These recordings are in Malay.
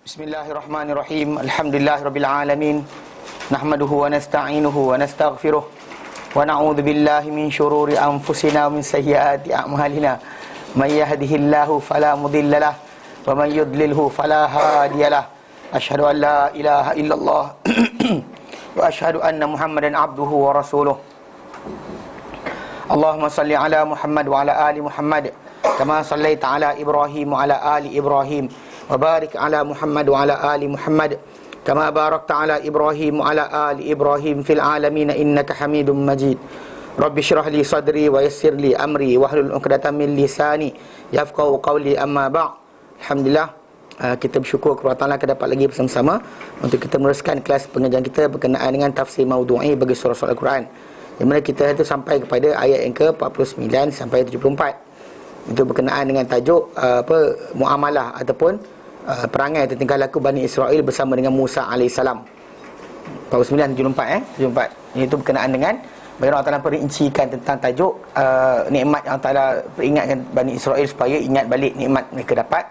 Bismillahirrahmanirrahim. Alhamdulillahirabbil alamin. Nahmaduhu wa nasta'inuhu wa nastaghfiruh. Wa na'udzu billahi min syururi anfusina wa min sayyiati a'malina. May yahdihillahu fala mudhillalah wa may yudlilhu fala hadiyalah. Asyhadu an la ilaha illallah wa asyhadu anna Muhammadan abduhu wa rasuluh. Allahumma salli ala Muhammad wa ala ali Muhammad kama sallaita ala Ibrahim wa ala ali Ibrahim. Wa barik ala Muhammad wa ala ali Muhammad kama barakta ala Ibrahim wa ala ali Ibrahim fil alamin innaka Hamidum Majid. Rabbi shrah li sadri wa yassir li amri wahlul 'uqdatam min lisani yafqahu qawli, amma ba'd. Alhamdulillah, kita bersyukur kepada Allah kita dapat lagi bersama-sama untuk kita meneruskan kelas pengajian kita berkenaan dengan tafsir maudu'i bagi surah-surah Al-Quran, di mana kita itu sampai kepada ayat yang ke-49 sampai 74. Itu berkenaan dengan tajuk muamalah ataupun perangai atau tingkah laku Bani Israel bersama dengan Musa AS. 49 74 74. Itu berkenaan dengan bagaimana Allah Ta'ala perincikan tentang tajuk nikmat yang Allah Ta'ala peringatkan Bani Israel supaya ingat balik nikmat mereka dapat.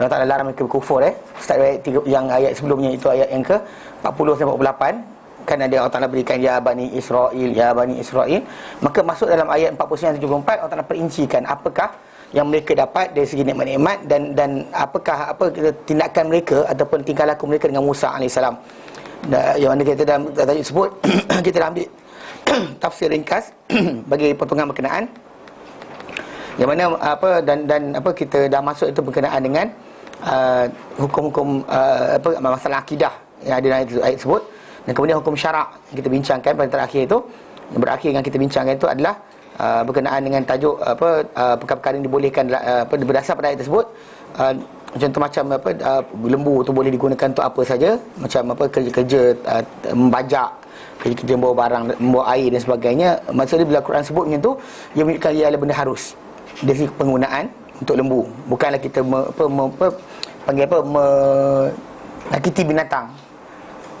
Allah Ta'ala larang mereka berkufur. Start ayat 3, yang ayat sebelumnya itu ayat yang ke-40 sampai 48. Kan ada Allah Ta'ala berikan ya Bani Israel, ya Bani Israel. Maka masuk dalam ayat 49 74 Allah Ta'ala perincikan apakah yang mereka dapat dari segi nikmat-nikmat dan apakah tindakan mereka ataupun tingkah laku mereka dengan Musa AS. Yang mana kita dalam tajuk sebut kita dah ambil tafsir ringkas bagi potongan berkenaan, yang mana kita dah masuk itu berkenaan dengan hukum-hukum masalah akidah yang ada dalam ayat tersebut, dan kemudian hukum syarak yang kita bincangkan pada terakhir itu. Yang berakhir yang kita bincangkan itu adalah berkenaan dengan tajuk perkara-perkara yang dibolehkan berdasar pada ayat tersebut. Contoh macam lembu tu boleh digunakan untuk apa saja, macam kerja-kerja membajak, kerja-kerja membawa barang, membawa air dan sebagainya. Maksudnya bila Quran sebut macam tu, ia menunjukkan ia adalah benda harus dari segi penggunaan untuk lembu. Bukanlah kita menyakiti binatang,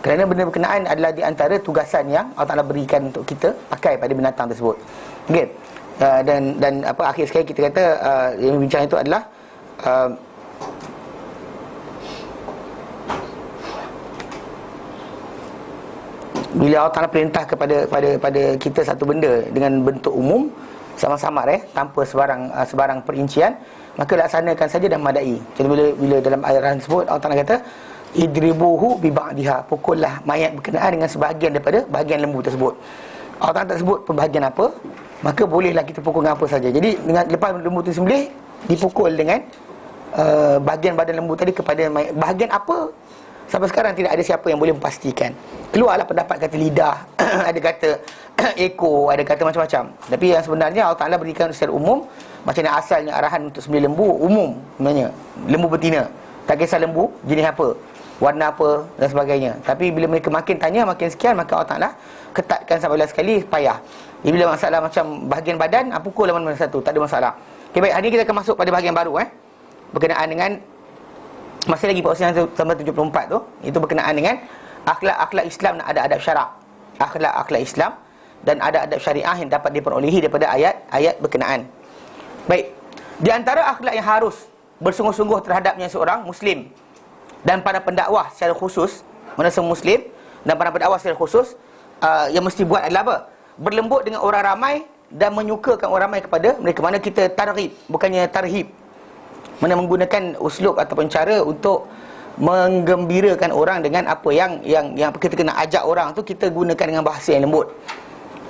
kerana benda berkenaan adalah di antara tugasan yang Allah Ta'ala berikan untuk kita pakai pada binatang tersebut. Okey. Dan akhir sekali kita kata yang bincang itu adalah bila Allah Ta'ala perintah kepada kita satu benda dengan bentuk umum sama-sama tanpa sebarang perincian, maka laksanakan saja dan madai. Jadi bila dalam ayat tersebut Allah Ta'ala kata idribuhu bi ba'diha, pukullah mayat berkenaan dengan sebahagian daripada bahagian lembu tersebut. Allah Ta'ala tak sebut pembahagian apa, maka bolehlah kita pukul dengan apa saja. Jadi dengan lepas lembu tu sembelih, dipukul dengan bahagian badan lembu tadi kepada mayat. Bahagian apa? Sampai sekarang tidak ada siapa yang boleh memastikan. Keluarlah pendapat kata lidah, ada kata ekor, ada kata macam-macam. Tapi yang sebenarnya Allah Ta'ala berikan secara umum, macam mana asalnya arahan untuk sembelih lembu umum sebenarnya. Lembu betina, tak kisah lembu jenis apa, warna apa dan sebagainya. Tapi bila mereka makin tanya, makin sekian, maka Allah Ta'ala ketatkan sampai belas sekali payah. Jadi bila masalah macam bahagian badan, pukul mana-mana satu, tak ada masalah. Okay, baik, hari ini kita akan masuk pada bahagian baru berkenaan dengan masih lagi pasal sampai 74 tu, itu berkenaan dengan akhlak Islam dan ada adab syarak. Akhlak Islam dan ada adab syariah yang dapat diperolehi daripada ayat berkenaan. Baik, di antara akhlak yang harus bersungguh-sungguh terhadapnya seorang muslim dan para pendakwah secara khusus, mana semua muslim dan para pendakwah secara khusus yang mesti buat adalah apa? Berlembut dengan orang ramai dan menyukakan orang ramai kepada mereka. Mana kita targhib, bukannya tarhib. Mana menggunakan uslub ataupun cara untuk menggembirakan orang dengan apa yang kita kena ajak orang tu, kita gunakan dengan bahasa yang lembut.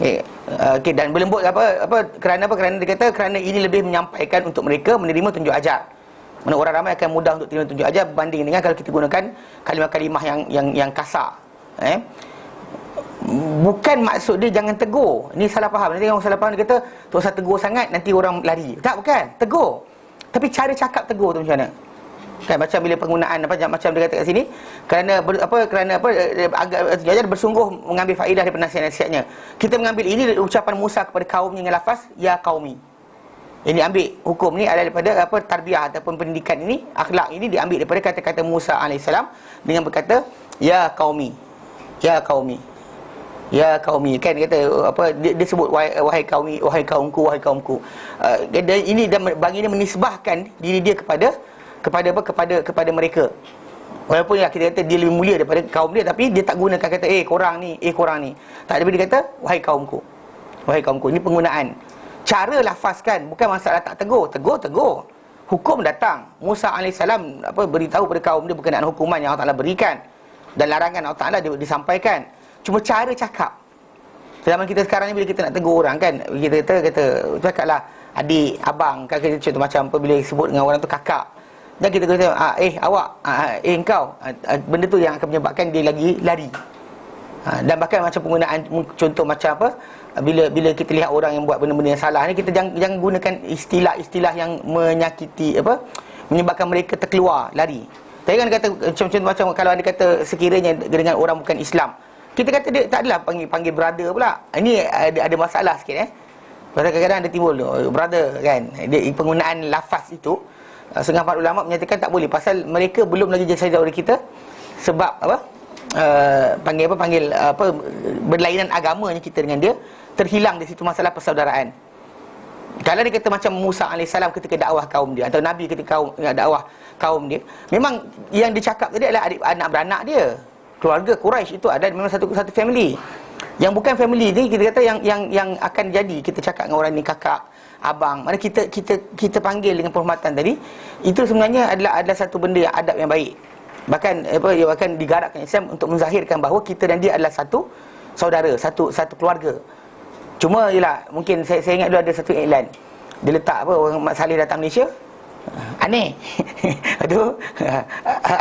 Okey, dan berlembut kerana dia kata kerana ini lebih menyampaikan untuk mereka menerima tunjuk ajar. Mana orang ramai akan mudah untuk terima tunjuk ajar berbanding dengan kalau kita gunakan kalimah-kalimah yang kasar. Bukan maksud dia jangan tegur. Ini salah faham. Nanti orang salah faham, dia kata tak usah tegur sangat, nanti orang lari. Tak, bukan. Tegur. Tapi cara cakap tegur tu macam mana? Kan macam bila penggunaan macam dia kata kat sini, kerana agar bersungguh mengambil faedah daripada nasihat-nasihatnya. Kita mengambil ini dari ucapan Musa kepada kaumnya dengan lafaz ya qaumi. Ini ambil hukum ni adalah daripada tarbiyah ataupun pendidikan ini, akhlak ini diambil daripada kata-kata Musa AS dengan berkata ya qaumi. Ya qaumi. Ya qaumi, kan dia kata dia sebut wahai qaumi, wahai kaumku, wahai kaumku. Dan ini bagi dia menisbahkan diri dia kepada mereka. Walaupun ya kita kata dia lebih mulia daripada kaum dia, tapi dia tak gunakan kata korang ni, korang ni. Tak, tapi dia kata wahai kaumku. Wahai kaumku. Ini penggunaan. Cara lafazkan, bukan masalah tak tegur. Tegur. Hukum datang. Musa AS beritahu pada kaum dia berkenaan hukuman yang Allah Ta'ala berikan, dan larangan Allah Ta'ala disampaikan. Cuma cara cakap. Zaman kita sekarang ni, bila kita nak tegur orang kan, kita kata cakaplah adik, abang, kan, kita contoh macam apa, bila sebut dengan orang tu kakak, dan kita kata awak, engkau, benda tu yang akan menyebabkan dia lagi lari. Dan bahkan macam penggunaan contoh macam apa, bila kita lihat orang yang buat benda-benda yang salah ni, kita jangan gunakan istilah-istilah yang menyakiti, menyebabkan mereka terkeluar, lari. Tapi kan kata contoh macam kalau ada kata sekiranya dengan orang bukan Islam, kita kata dia tak adalah panggil brother pula. Ini ada masalah sikit Pasal kadang-kadang ada timbul brother kan. Penggunaan lafaz itu, setengah para ulama menyatakan tak boleh, pasal mereka belum lagi jadi saudara kita. Sebab panggil berlainan agamanya kita dengan dia, terhilang di situ masalah persaudaraan. Kalau dia kata macam Musa AS ketika dakwah kaum dia, atau Nabi ketika dakwah kaum dia, memang yang dicakap tadi adalah anak beranak dia. Keluarga Quraisy itu ada memang satu family. Yang bukan family ni, kita kata yang akan jadi, kita cakap dengan orang ni kakak, abang, mana kita panggil dengan penghormatan tadi, itu sebenarnya adalah satu benda yang adab yang baik. Bahkan digarapkan Islam untuk menzahirkan bahawa kita dan dia adalah satu saudara, satu keluarga. Cuma ialah mungkin saya ingat dulu ada satu iklan, dia letak orang Mat Saleh datang Malaysia, aneh. Aduh,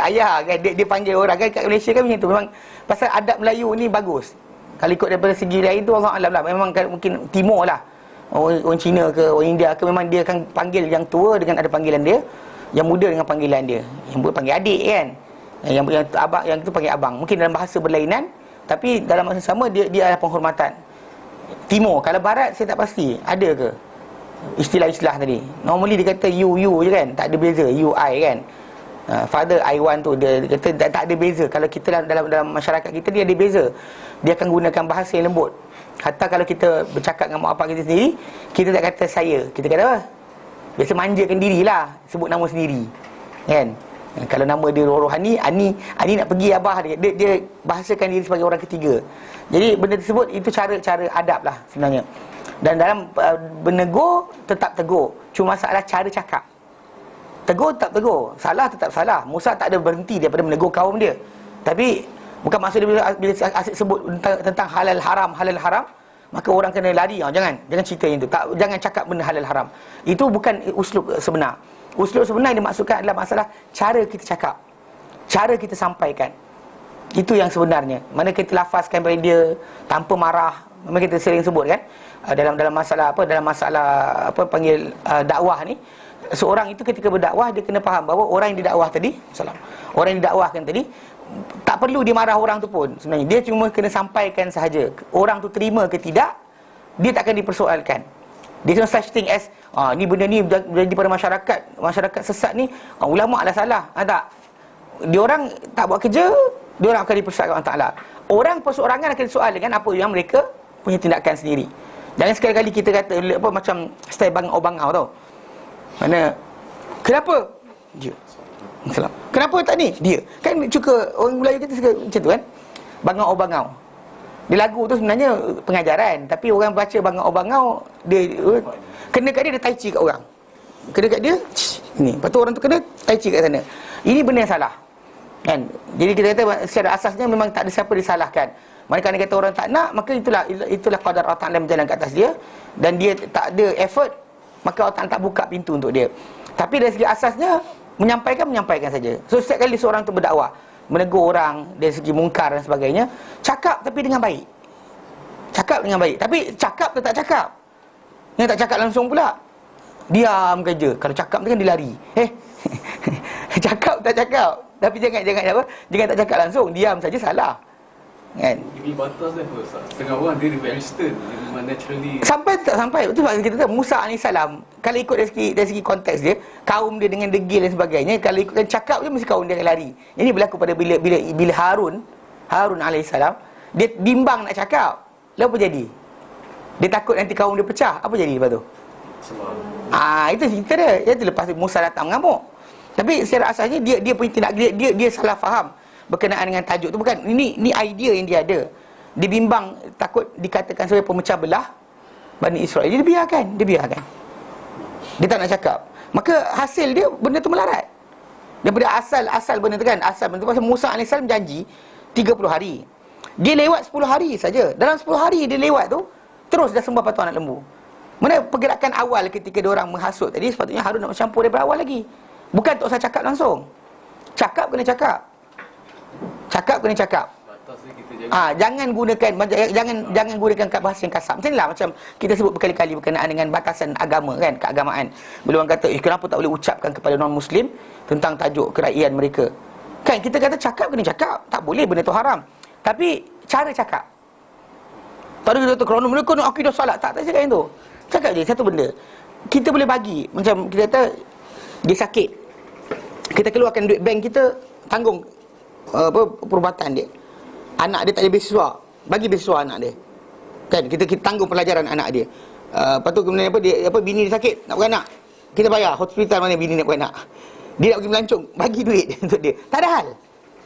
ayah kan, dia panggil orang kan kat Malaysia kan macam tu. Memang pasal adab Melayu ni bagus. Kalau ikut daripada segi lain tu, Allah Alam lah, memang mungkin Timur lah, orang Cina ke orang India ke, memang dia akan panggil yang tua dengan ada panggilan dia, yang muda dengan panggilan dia. Yang muda panggil adik kan, yang abang, yang tu panggil abang. Mungkin dalam bahasa berlainan, tapi dalam masa sama dia ada penghormatan. Timur, kalau barat saya tak pasti ada ke istilah-istilah tadi. Normally dia kata you je kan, tak ada beza, you I kan. Father I want tu dia kata tak ada beza. Kalau kita dalam masyarakat kita, dia ada beza. Dia akan gunakan bahasa yang lembut. Hatta kalau kita bercakap dengan mak bapak kita sendiri, kita tak kata saya, kita kata apa? Biasa manjakan dirilah, sebut nama sendiri kan. Kalau nama dia rohani, Ani nak pergi abah dia bahasakan diri sebagai orang ketiga. Jadi benda tersebut itu cara adab lah sebenarnya. Dan dalam menegur, tetap tegur. Cuma masalah cara cakap. Tegur tetap tegur, salah tetap salah. Musa tak ada berhenti daripada menegur kaum dia. Tapi bukan maksud dia bila asyik sebut tentang halal haram, maka orang kena lari. Jangan cerita yang tu. Jangan cakap benda halal haram. Itu bukan uslub sebenar. Uslub sebenar yang dimaksudkan adalah masalah cara kita cakap, cara kita sampaikan. Itu yang sebenarnya. Mana kita lafazkan pada dia tanpa marah. Memang kita sering sebut kan, dalam masalah panggil dakwah ni, seorang itu ketika berdakwah, dia kena faham bahawa orang yang didakwah tadi, orang yang didakwahkan tadi, tak perlu dia marah orang tu pun sebenarnya. Dia cuma kena sampaikan sahaja. Orang tu terima ke tidak, dia tak akan dipersoalkan. There's no such thing as ni benda ni berjanji pada masyarakat sesat ni, ulama' lah salah. Tak. Dia orang tak buat kerja, dia orang akan dipersoalkan Allah Ta'ala. Orang perseorangan akan disoal dengan apa yang mereka punya tindakan sendiri. Jangan sekali-kali kita kata macam style bangau tau. Mana kenapa dia? Salam. Kenapa tak ni? Dia. Kan suka orang Melayu kita suka macam tu kan. Bangau. Di lagu tu sebenarnya pengajaran, tapi orang baca bangau, dia kena kat dia tai chi kat orang. Kena kat dia ni. Lepas tu orang tu kena tai chi kat sana. Ini benda yang salah. Kan? Jadi kita kata secara asasnya memang tak ada siapa disalahkan. Manakala kata orang tak nak, maka itulah qadar Allah Ta'ala berjalan kat atas dia, dan dia tak ada effort, maka Allah Ta'ala tak buka pintu untuk dia. Tapi dari segi asasnya menyampaikan saja. So setiap kali seorang tu berdakwah, menegur orang dari segi mungkar dan sebagainya, cakap tapi dengan baik. Tapi cakap tu tak cakap. Yang tak cakap langsung pula, diam je. Kalau cakap tu kan dia lari. Cakap tak cakap, tapi jangan tak cakap langsung, diam saja salah. Kan? Ini batas dia apa Ustaz? Setengah orang dia very stern, dia memang naturally sampai betul sebab kita tahu Musa AS kalau ikut dari segi konteks dia, kaum dia dengan degil dan sebagainya, kalau ikutkan cakap dia mesti kaum dia akan lari. Ini berlaku pada bila Harun AS dia bimbang nak cakap, lalu apa jadi? Dia takut nanti kaum dia pecah. Apa jadi lepas tu? Itu cerita dia. Itu lepas Musa datang mengamuk. Tapi secara asasnya dia punya tindak, dia salah faham berkenaan dengan tajuk tu. Bukan, ini idea yang dia ada. Dia bimbang takut dikatakan sebagai pemecah belah Bani Israel. Dia biarkan. Dia tak nak cakap. Maka hasil dia benda tu melarat. Daripada asal benda tu kan, asal benda tu pasal Musa AS janji 30 hari. Dia lewat 10 hari saja. Dalam 10 hari dia lewat tu, terus dah sembah patung anak lembu. Mana pergerakan awal ketika diorang menghasut tadi, sepatutnya Harun nak bercampur daripada awal lagi. Bukan tak usah cakap langsung. Cakap kena cakap. Batas ni kita jaga. Jangan gunakan bahasa yang kasar. Macam inilah, macam kita sebut berkali-kali berkenaan dengan batasan agama kan, keagamaan. Bila orang kata, kenapa tak boleh ucapkan kepada non-Muslim tentang tajuk kerajaan mereka. Kan kita kata cakap kena cakap. Tak boleh, benda tu haram. Tapi cara cakap. Tak ada kata kerana mereka nak akidah salat. Tak cakap yang tu. Cakap je satu benda. Kita boleh bagi, macam kita kata dia sakit, kita keluarkan duit bank kita, tanggung perubatan dia. Anak dia tak ada beasiswa, bagi beasiswa anak dia. Kan kita tanggung pelajaran anak dia. Lepas tu kemudian bini dia sakit, nak beranak, kita bayar hospital mana bini nak beranak. Dia nak pergi melancong, bagi duit untuk dia. Tak ada hal.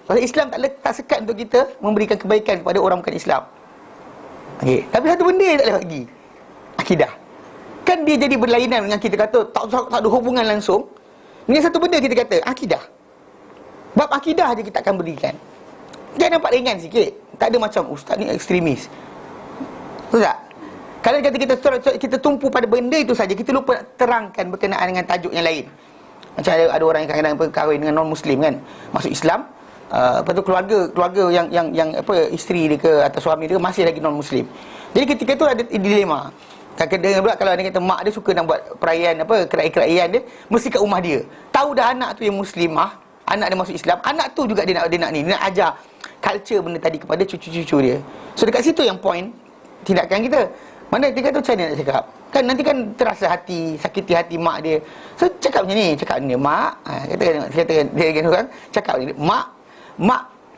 Pasal Islam tak sekat untuk kita memberikan kebaikan kepada orang bukan Islam. Okey, tapi satu benda yang tak boleh bagi, akidah. Kan dia jadi berlainan dengan kita kata tak ada hubungan langsung. Ini satu benda kita kata akidah. Bab akidah je kita akan berikan. Jangan nampak ringan sikit. Tak ada macam ustaz ni ekstremis. Betul tak? Kalau kita tumpu pada benda itu saja, kita lupa terangkan berkenaan dengan tajuk yang lain. Macam ada orang yang kadang-kadang berkahwin dengan non-Muslim kan, masuk Islam, lepas tu keluarga yang isteri dia ke atau suami dia masih lagi non-Muslim. Jadi ketika tu ada dilema. Kadang-kadang pula kalau dia kata mak dia suka nak buat perayaan kerajaan dia, mesti kat rumah dia. Tahu dah anak tu yang muslimah, anak dia masuk Islam, anak tu juga dia nak ajar culture benda tadi kepada cucu-cucu dia. So dekat situ yang point tindakan kita. Mana dia kata macam mana nak cakap? Kan nanti kan terasa hati, sakiti hati mak dia. So cakap macam ni, mak, kata dia dengan orang, cakap ni, mak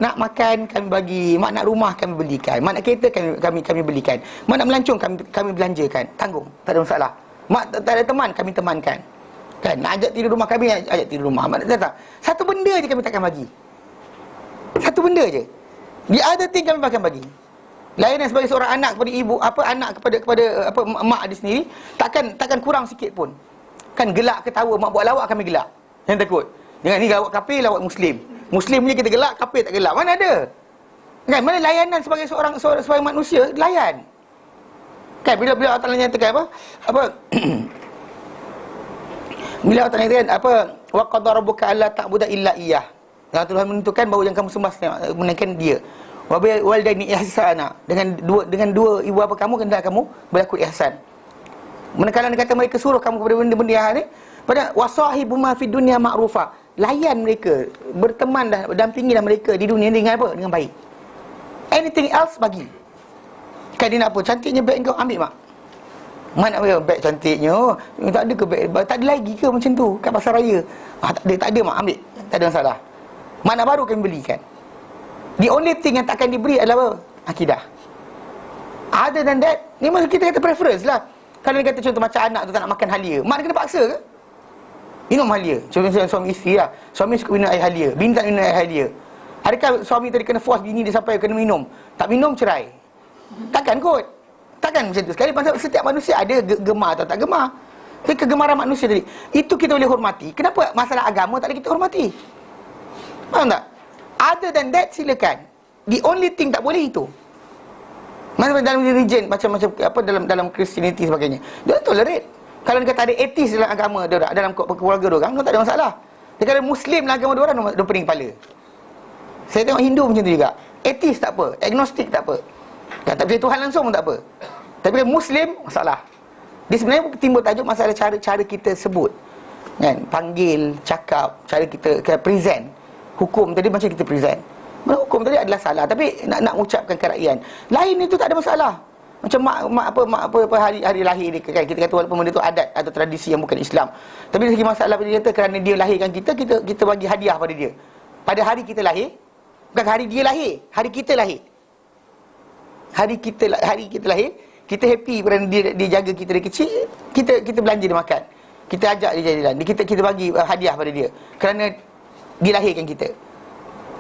nak makan kami bagi, mak nak rumah kami belikan, mak nak kereta kami belikan, mak nak melancong kami belanjakan, tanggung, tak ada masalah. Mak tak ada teman, kami temankan. Kan, nak ajak tidur rumah kami, ajak tidur rumah. Mak tak. Satu benda je kami takkan bagi. Satu benda je. The other thing kami akan bagi. Layanan sebagai seorang anak kepada ibu, anak kepada mak dia sendiri, takkan kurang sikit pun. Kan gelak ketawa, mak buat lawak kami gelak. Jangan takut. Jangan ni lawak kafir, lawak Muslim. Muslim punya kita gelak, kafir tak gelak. Mana ada? Kan, mana layanan sebagai sebagai manusia, layan. Kan, bila Allah Ta'ala nyatakan apa? Bila Allah Ta'ala nyatakan wa qadara rabbuka alla ta'budu illa iyyah. Tuhan menentukan bahawa yang kamu sembah menaikkan dia. Wa bil walidaini ihsana. Dengan dua ibu bapa kamu hendaklah kamu berlaku ihsan. Manakala kata mereka suruh kamu kepada benda-benda yang ni, pada wasahibu ma fid dunya ma'rufa. Layan mereka, berteman dah, dampingilah mereka di dunia dengan apa? Dengan baik. Anything else bagi. Kan dia nak apa? Cantiknya beg kau, ambil mak. Mak nak beg cantiknya. Tak ada ke beg? Tak ada lagi ke macam tu kat pasar raya? Tak ada mak, ambil. Tak ada masalah. Mak nak baru kami belikan. The only thing yang takkan diberi adalah apa? Akidah. Other than that, ni maksud kita kata preference lah. Kalau dia kata contoh macam anak tu tak nak makan halia, mak dia kena paksa ke? Minum halia. Contohnya suami isteri lah. Suami suka minum air halia, bini tak minum air halia. Adakah suami tadi kena force bini dia sampai kena minum? Tak minum, cerai. Takkan kot. Takkan macam tu. Sekali pasal setiap manusia ada gemar atau tak gemar. Tapi kegemaran manusia tadi, itu kita boleh hormati. Kenapa masalah agama tak boleh kita hormati? Faham tak? Other than that, silakan. The only thing tak boleh itu. Macam dalam religion, macam-macam dalam Christianity sebagainya, dia tolerate. Kalau dia kata ada atheist dalam agama dia, dalam keluarga dia orang, tak ada masalah. Dia kata Muslim dalam agama dia orang, dia pening kepala. Saya tengok Hindu macam tu juga. Atheist tak apa, agnostik tak apa. Yang tak percaya Tuhan langsung pun tak apa. Tapi dia Muslim, masalah. Dia sebenarnya timbul tajuk masalah cara kita sebut. Kan? Panggil, cakap, cara kita present. Hukum tadi macam kita present. Hukum tadi adalah salah, tapi nak ucapkan kerajaan lain itu tak ada masalah. Macam mak hari lahir dia kan, kita kata walaupun benda tu adat atau tradisi yang bukan Islam, tapi lagi masalah dia kata kerana dia lahirkan kita bagi hadiah pada dia pada hari kita lahir, bukan hari dia lahir, hari kita lahir. Hari kita lahir, kita happy kerana dia jaga kita dari kecil, kita belanja dia makan. kita ajak dia jalan, kita bagi hadiah pada dia kerana dilahirkan kita.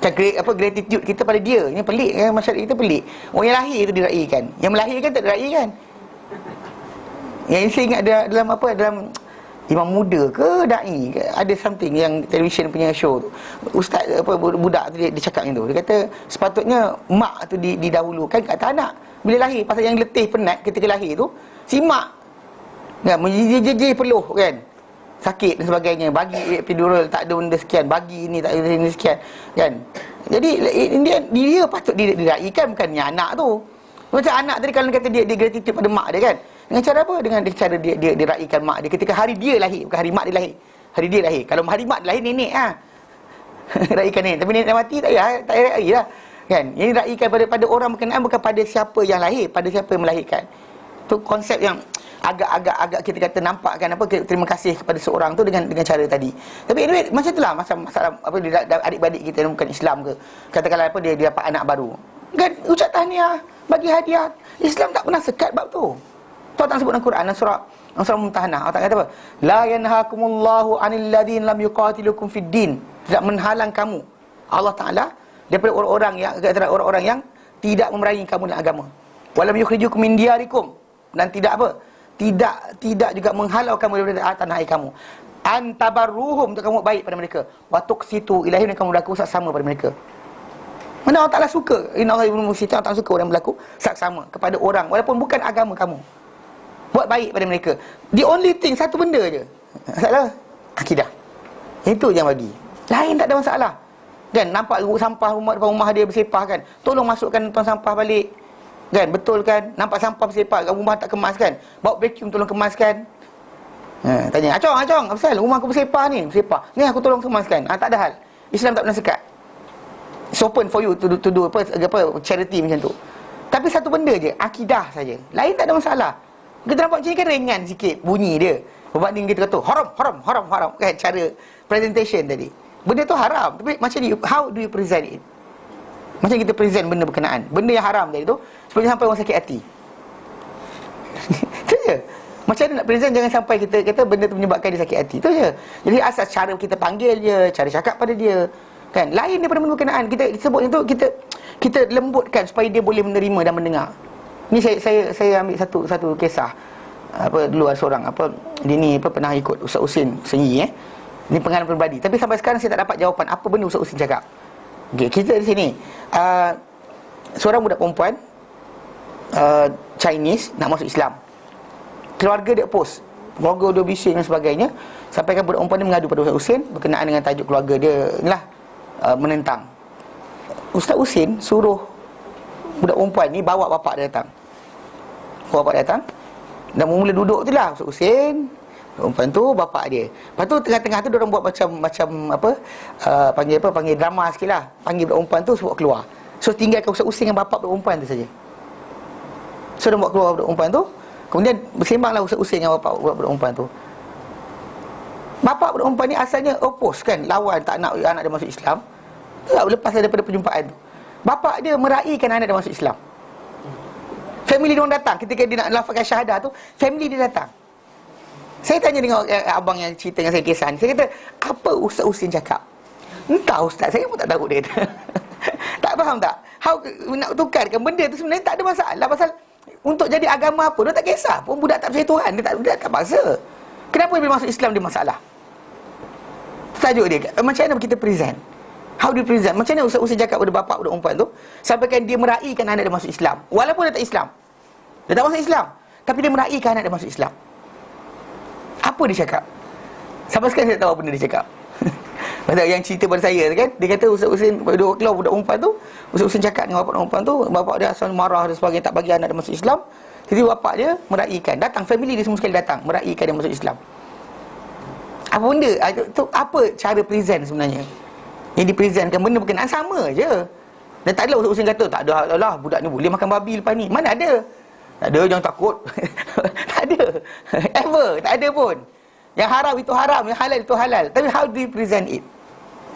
Gratitude kita pada dia. Ini pelik kan, masyarakat kita pelik. Orang yang lahir itu diraikan, yang melahirkan tak diraikan. Yang saya ingat dalam Imam Muda ke Da'i ke, ada something yang television punya show tu, ustaz budak tu dia cakap macam tu. Dia kata sepatutnya mak tu didahulukan kat atas anak bila lahir, pasal yang letih penat ketika lahir tu si mak kan menjejej peluh kan, sakit dan sebagainya, bagi epidural tak ada benda sekian, bagi ini tak ada benda sekian kan. Jadi dia patut diraikan, bukannya anak tu. Macam anak tadi kalau kata dia gratitude pada mak dia kan, dengan cara apa? Dengan cara dia raikan mak dia ketika hari dia lahir, bukan hari mak dia lahir. Hari dia lahir. Kalau hari mak dia lahir, nenek raikan nenek. Tapi nenek dah mati, tak payah raih lah. Kan? Ini raikan pada orang berkenaan, bukan pada siapa yang lahir, pada siapa yang melahirkan. Tu konsep yang agak kita kata nampakkan terima kasih kepada seorang tu dengan cara tadi. Tapi anyway, macam itulah masalah adik-beradik kita yang bukan Islam ke. Katakanlah dia dapat anak baru. Kan ucap tahniah, bagi hadiah. Islam tak pernah sekat bab tu. Tuhan tak sebut dalam Quran, dalam surah Mumtahanah. Allah tak kata apa? La yanhakumullahu 'anil ladzina lam yuqatilukum fid din. Tidak menghalang kamu Allah Taala daripada orang-orang yang tidak memerangi kamu dalam agama. Walam yukhrijukum min diyarikum, dan tidak tidak juga menghalau kamu daripada tanah air kamu. Antabarruhum, untuk kamu baik pada mereka. Wa tuqsitu ilaihim, dan kamu berlaku saksama pada mereka. Mana Allah Ta'ala suka? Inna Allah ibn Musyita, Allah Ta'ala suka orang berlaku saksama kepada orang walaupun bukan agama kamu. Buat baik pada mereka. The only thing, satu benda je, masalah akidah. Itu yang bagi. Lain tak ada masalah. Kan nampak sampah depan rumah dia bersepah kan, tolong masukkan tong sampah balik. Kan betul kan? Nampak sampah bersepah kat rumah tak kemas kan, bawa vacuum tolong kemaskan. Tanya, Acong, apa pasal rumah aku bersepah ni? Bersepah. Ni aku tolong kemaskan. Tak ada hal. Islam tak pernah sekat. It's open for you to do apa charity macam tu. Tapi satu benda je, akidah saja. Lain tak ada masalah. Kita nampak macam ni kan ringan sikit bunyi dia. Berbanding kita kata haram kan, cara presentation tadi. Benda tu haram, tapi macam ni, how do you present it? Macam kita present benda berkenaan. Benda yang haram tadi tu supaya sampai orang sakit hati. Itu je. Macam mana nak present, jangan sampai kita kata benda tu menyebabkan dia sakit hati. Itu je. Jadi asas cara kita panggil dia, cara cakap pada dia kan, lain daripada benda berkenaan. Kita sebut itu, kita lembutkan supaya dia boleh menerima dan mendengar. Ni saya ambil satu kisah. Dulu ada seorang dia ni pernah ikut Ustaz Husin Senyi Ni pengalaman peribadi. Tapi sampai sekarang saya tak dapat jawapan apa benda Ustaz Husin cakap. Okey, kita di sini seorang budak perempuan Chinese nak masuk Islam. Keluarga dia post, keluarga dia bising dan sebagainya, sampai kan budak perempuan ni mengadu pada Ustaz Husin berkenaan dengan tajuk keluarga dia inilah menentang. Ustaz Husin suruh budak perempuan ni bawa bapak dia datang. Dan mula duduk tu lah Ustaz Husin, perempuan tu, bapak dia. Lepas tu tengah-tengah tu diorang buat macam panggil drama sikit lah. Panggil budak perempuan tu suruh keluar. So tinggalkan Ustaz Husin dengan bapak budak perempuan tu saja. So dia buat keluar budak perempuan tu. Kemudian bersembanglah Ustaz Husin dengan bapak budak perempuan tu. Bapak budak perempuan ni asalnya oppose kan, lawan, tak nak anak dia masuk Islam. Lepas daripada perjumpaan tu, bapak dia meraihkan anak dia masuk Islam. Family dia orang datang ketika dia nak lafazkan syahadah tu, family dia datang. Saya tanya dengan abang yang cerita dengan saya kisah ni, saya kata, apa Ustaz Husin cakap? Entah Ustaz, saya pun tak tahu dia kata. Tak faham tak? How nak tukarkan benda tu sebenarnya tak ada masalah. Pasal untuk jadi agama apa, dia tak kisah pun. Budak tak percaya Tuhan, dia tak paksa. Kenapa bila masuk Islam dia masalah? Tajuk dia, macam mana kita present? How do you present? Macam mana Ustaz Husin cakap pada bapak budak perempuan tu, sampaikan dia meraihkan anak dia masuk Islam. Walaupun dia tak Islam, dia tak masuk Islam, tapi dia meraihkan anak dia masuk Islam. Apa dia cakap? Sampai sekarang saya tak tahu apa benda dia cakap. Pasal yang cerita pada saya kan, dia kata Ustaz Husin duduk keluar budak perempuan tu, Ustaz Husin cakap dengan bapak perempuan tu, bapak dia asal marah dan sebagainya, tak bagi anak dia masuk Islam. Jadi bapak dia meraihkan, datang family dia semua sekali datang, meraihkan dia masuk Islam. Apa benda? Tu apa cara present sebenarnya? Yang dipresentkan benda berkenaan sama je. Dan tak ada Ustaz Husin kata, tak ada lah budak ni boleh makan babi lepas ni. Mana ada? Tak ada, jangan takut. Tak ada. Ever, tak ada pun. Yang haram itu haram, yang halal itu halal. Tapi how do you present it?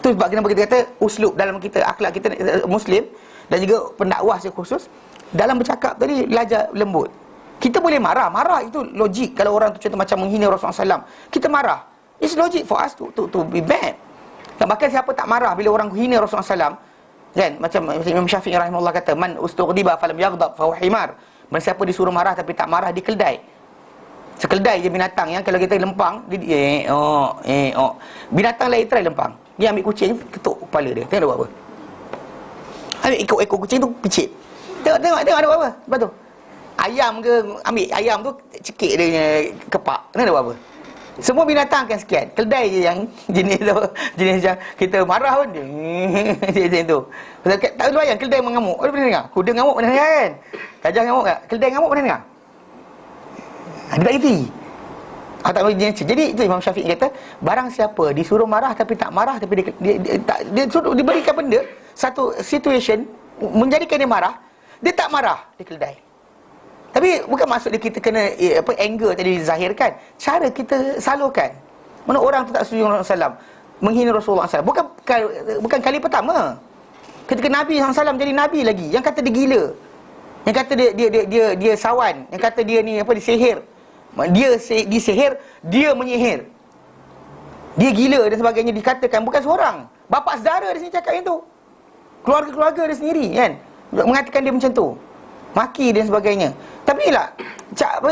Itu sebab kenapa kita kata uslub dalam kita, akhlak kita Muslim dan juga pendakwah secara khusus, dalam bercakap tadi belajar lembut. Kita boleh marah. Marah itu logik. Kalau orang tu contoh macam menghina Rasulullah SAW, kita marah. It's logic for us to be mad. Dan bahkan siapa tak marah bila orang hina Rasulullah SAW, kan? Macam Imam Syafi'i rahimahullah kata, man ustughdiba falam yaghdab fa huwa himar. Man siapa disuruh marah tapi tak marah, dia keldai. Sekeldai je binatang yang kalau kita lempang, dia binatang lain try lempang. Dia ambil kucing, ketuk kepala dia. Tengok dia buat apa. Ambil ekor kucing tu, picit. Tengok dia buat apa. Lepas tu ayam ke, ambil ayam tu, cekik dia punya kepak. Tengok dia buat apa. Semua binatang akan sekian. Keldai je yang jenis tu, jenis yang kita marah pun dia macam tu. Tak boleh bayang keldai mengamuk. Ada pernah dengar? Kuda ngamuk pernah dengar kan? Gajah ngamuk tak? Keldai ngamuk pernah dengar? Dia tak reti. Tak boleh jenis. Jadi itu Imam Syafi'i kata, barang siapa disuruh marah tapi tak marah, tapi dia suruh diberikan benda, satu situation menjadikan dia marah, dia tak marah, dia keldai. Tapi bukan maksud dia kita kena anger tadi dizahirkan. Cara kita salurkan. Mana orang tu tak setuju Rasulullah SAW, menghina Rasulullah SAW. Bukan kali pertama. Ketika Nabi SAW jadi Nabi lagi, yang kata dia gila, yang kata dia sawan, yang kata dia ni disihir. Dia disihir, dia menyihir, dia gila dan sebagainya, dikatakan bukan seorang. Bapa saudara dia sendiri cakap yang tu. Keluarga-keluarga dia sendiri kan mengatakan dia macam tu, maki dan sebagainya. Tapi lah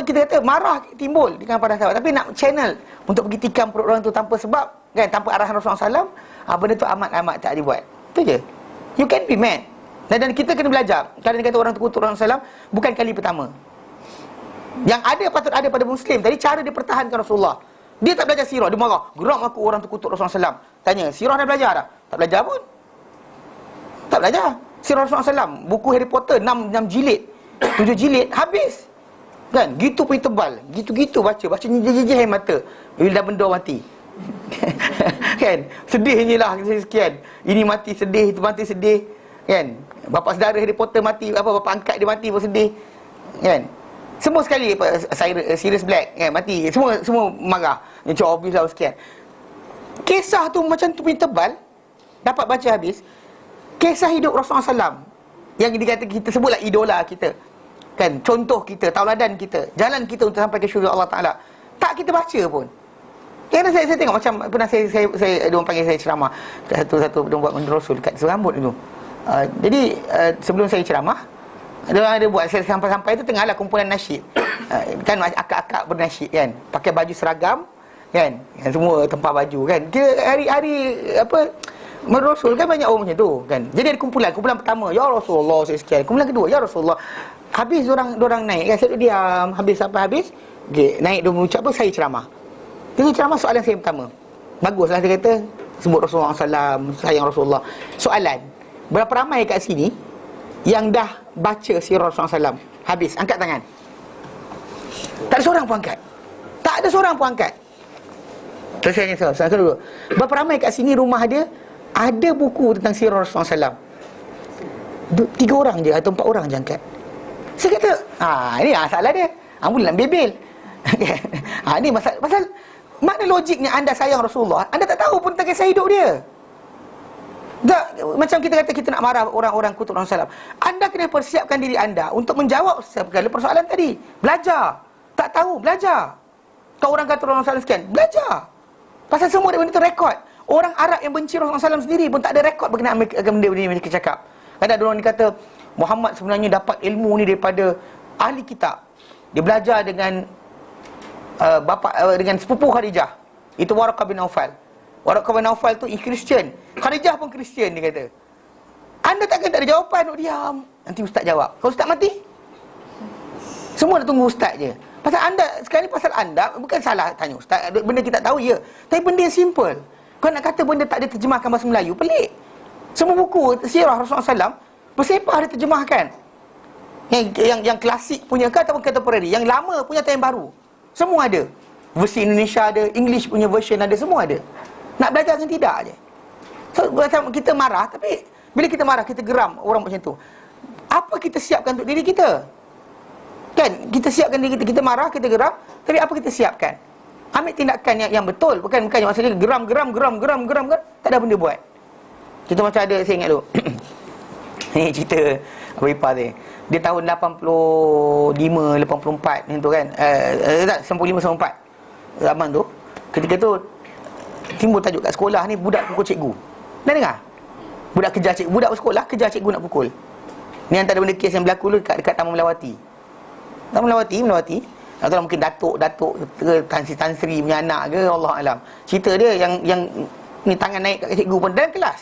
kita kata marah timbul di kalangan para sahabat, tapi nak channel untuk pergi tikam perut orang tu tanpa sebab, kan, tanpa arahan Rasulullah SAW, benda tu amat-amat tak dibuat. Itu je. You can be mad. Dan kita kena belajar. Kalau dia kata orang tu kutuk Rasulullah SAW, bukan kali pertama. Yang ada patut ada pada Muslim. Tadi cara dia pertahankan Rasulullah. Dia tak belajar sirah, dia marah. Geram aku orang tu kutuk Rasulullah SAW. Tanya, sirah dah belajar tak? Tak belajar pun. Tak belajar. Sirah Rasulullah SAW, buku Harry Potter 6 jilid, 7 jilid, habis. Kan? Gitu pun tebal. Gitu-gitu baca jejeh air mata bila dah benda mati. Kan? Sedihnya lah sekian. Ini mati sedih, itu mati sedih. Kan? Bapa saudara Harry Potter mati, bapa angkat dia mati pun sedih. Kan? Semua sekali Sirius Black kan mati, semua marah. Dia cakap habis lah sekian. Kisah tu macam tu punya tebal, dapat baca habis. Kisah hidup Rasulullah SAW yang dikata kita sebutlah idola kita, kan, contoh kita, tauladan kita, jalan kita untuk sampai ke syurga Allah Ta'ala, tak kita baca pun. Kerana saya tengok macam pernah saya dia orang panggil saya ceramah satu dia buat benda Rasul kat serambut dulu. Jadi sebelum saya ceramah, dia buat sampai-sampai itu tengahlah kumpulan nasyid. Kan akak-akak bernasyid kan, pakai baju seragam kan, semua tempah baju kan. Hari-hari Rasul kan banyak orang macam tu kan. Jadi ada kumpulan pertama, ya Rasulullah saya sekian. Kumpulan kedua, ya Rasulullah. Habis orang naik kan, saya duduk diam. Habis sampai habis, okay, naik dia mengucap apa, saya ceramah. Dia ceramah soalan saya pertama. Baguslah dia kata, sebut Rasulullah SAW, sayang Rasulullah. Soalan, berapa ramai kat sini yang dah baca sirah Rasulullah SAW? Habis, angkat tangan. Tak ada seorang pun angkat. Tak ada seorang pun angkat. Terus saya tanya soalan kedua, berapa ramai kat sini rumah dia ada buku tentang sirah Rasulullah SAW? 3 orang je atau 4 orang je angkat. Saya kata, ini masalah dia. Boleh nak bebel. Ini pasal mana logiknya anda sayang Rasulullah, anda tak tahu pun tentang kisah hidup dia. Tak, macam kita kata kita nak marah orang-orang kutuk Rasulullah SAW, anda kena persiapkan diri anda untuk menjawab segala persoalan tadi. Belajar. Tak tahu, belajar. Kalau orang kata Rasulullah SAW sekian, belajar. Pasal semua benda tu rekod. Orang Arab yang benci Rasulullah SAW sendiri pun tak ada rekod berkenaan benda mereka cakap. Kadang ada orang ni kata Muhammad sebenarnya dapat ilmu ni daripada ahli kitab. Dia belajar dengan dengan sepupu Khadijah. Itu Waraqah bin Naufal. Waraqah bin Naufal tu Kristian. Khadijah pun Kristian, dia kata. Anda takkan tak ada jawapan, duk diam. Nanti ustaz jawab. Kalau ustaz mati, semua nak tunggu ustaz je. Pasal anda, sekarang ni pasal anda, bukan salah tanya ustaz, benda kita tak tahu, ya. Tapi benda yang simple. Kau nak kata benda tak ada terjemahkan bahasa Melayu, pelik. Semua buku sirah Rasulullah SAW bersepah ada terjemahkan. Yang klasik punya ke ataupun contemporary, yang lama punya atau yang baru, semua ada. Versi Indonesia ada, English punya version ada, semua ada. Nak belajar kan tidak je. So, kita marah, tapi bila kita marah, kita geram orang macam tu. Apa kita siapkan untuk diri kita? Kan, kita siapkan diri kita marah, kita geram, tapi apa kita siapkan? Ambil tindakan yang betul. Bukan maksudnya geram, tak ada benda buat. Kita macam ada, saya ingat dulu ni cerita Abang ipar dia. Dia tahun 85, 84 macam tu kan. Tak, 95, 94. Zaman tu, ketika tu timbul tajuk kat sekolah ni, budak pukul cikgu. Dah dengar? Budak kejar cikgu, budak bersekolah kejar cikgu nak pukul. Ni antara benda kes yang berlaku dulu dekat Taman Melawati. Taman Melawati. Atau mungkin datuk ke Tan Sri punya anak ke, Allah alam. Cerita dia yang ni tangan naik kat cikgu pun dalam kelas.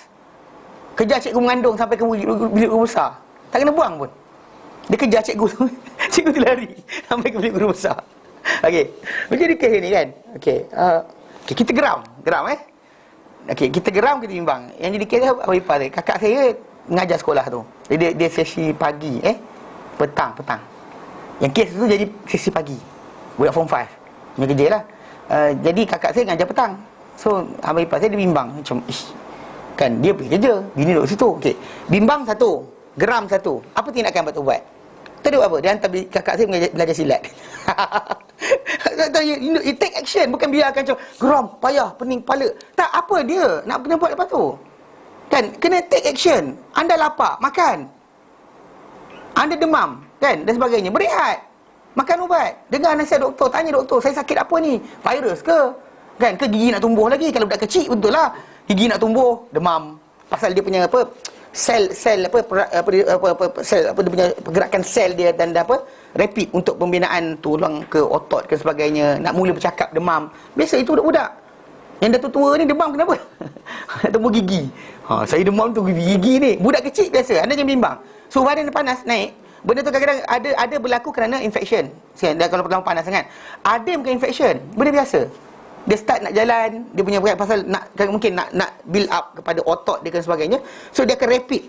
Kejar cikgu mengandung sampai ke bilik guru besar. Tak kena buang pun. Dia kejar cikgu tu. Cikgu tu lari sampai ke bilik guru besar. Okey. Macam ni kes ni kan. Okey. Okay, kita geram Okey, kita geram, kita bimbang. Yang jadi kes dia Abang ipar dia. Kakak saya mengajar sekolah tu. Dia sesi pagi, petang. Yang kes tu jadi sesi pagi. Budak form 5 punya kerja lah. Jadi kakak saya mengajar petang. So abang ipar saya dia bimbang macam, kan dia pergi kerja, bini duduk situ. Okey, bimbang satu, geram satu. Apa tindakan buat ubat? Tak ada apa, dia hantar kakak saya belajar silat. You take action, bukan biarkan macam geram, payah, pening kepala. Tak, apa dia nak kena buat lepas tu? Kan, kena take action. Anda lapar, makan. Anda demam, kan, dan sebagainya, berehat. Makan ubat. Dengar nasihat doktor, tanya doktor, saya sakit apa ni? Virus ke? Kan, ke gigi nak tumbuh lagi? Kalau budak kecil betul lah, gigi nak tumbuh, demam. Pasal dia punya apa? Sel dia punya pergerakan sel dia dan apa? Rapid untuk pembinaan tulang ke otot ke sebagainya. Nak mula bercakap, demam. Biasa itu budak-budak. Yang dah tua ni demam kenapa? Tumbuh gigi. Saya demam tu gigi ni. Budak kecil biasa, anda jangan bimbang. Suhu badan panas naik. Benda tu kadang-kadang ada berlaku kerana infection. Dan kalau terlalu panas sangat, ada bukan infection, benda biasa. Dia start nak jalan, dia punya pasal mungkin nak build up kepada otot dia dan sebagainya. So dia akan rapid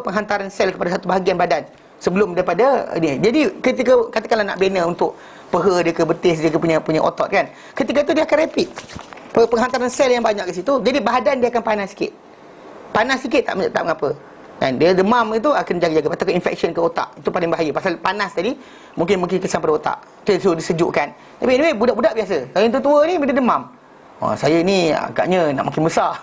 penghantaran sel kepada satu bahagian badan sebelum daripada ni. Jadi ketika katakanlah nak bina untuk peha dia ke betis dia ke punya otot kan, ketika tu dia akan rapid penghantaran sel yang banyak ke situ. Jadi badan dia akan panas sikit. Panas sikit tak mengapa. Kan dia demam itu akan jaga-jaga patut infection ke otak. Itu paling bahaya. Pasal panas tadi mungkin kesan pada otak. So disejukkan. Tapi anyway budak-budak biasa. Kalau yang tua ni bila demam. Saya ni agaknya nak makin besar.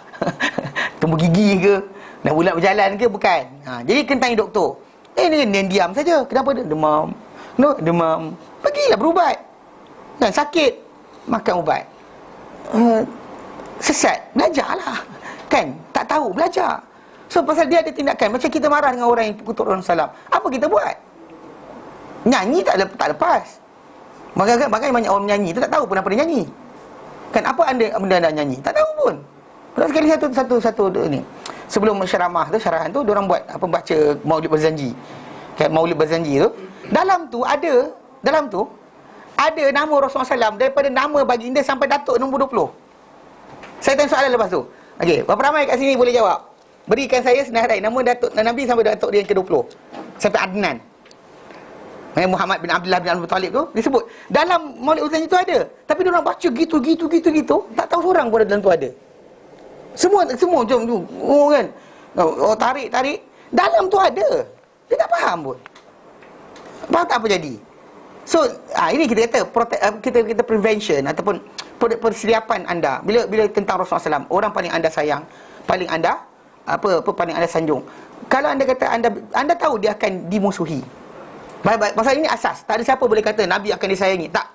Tumbuh gigi ke, nak mula berjalan ke bukan. Jadi kena tanya doktor. Ni diam saja. Kenapa dia demam? Demam. Pergilah berubat. Dan sakit, makan ubat. Sesat, belajarlah. Kan? Tak tahu, belajar. So pasal dia ada tindakan. Macam kita marah dengan orang yang kutuk Rasulullah SAW. Apa kita buat? Nyanyi tak lepas. Makanya banyak orang menyanyi tu tak tahu pun apa dia nyanyi. Kan apa benda anda nyanyi? Tak tahu pun. Pernah sekali satu ni. Sebelum syarahan tu diorang buat baca Maulid Barzanji. Kan Maulid Barzanji tu. Dalam tu ada nama Rasulullah SAW daripada nama baginda sampai datuk nombor 20. Saya tanya soalan lepas tu. Okey, berapa ramai kat sini boleh jawab? Berikan saya senarai nama datuk Nabi sampai datuk dia yang ke-20. Sampai Adnan. Muhammad bin Abdullah bin Abi Talib tu disebut. Dalam Maulid Barzanji tu ada. Tapi dia orang baca gitu. Tak tahu seorang pun dalam tu ada. Semua macam tu. Kan. Tarik. Dalam tu ada. Dia tak faham pun. Faham tak apa jadi? So, ini kita kata kita prevention ataupun persediaan anda. Bila tentang Rasulullah SAW, orang paling anda sayang, paling anda paling anda sanjung. Kalau anda kata anda tahu dia akan dimusuhi. Baik, pasal ini asas. Tak ada siapa boleh kata Nabi akan disayangi. Tak.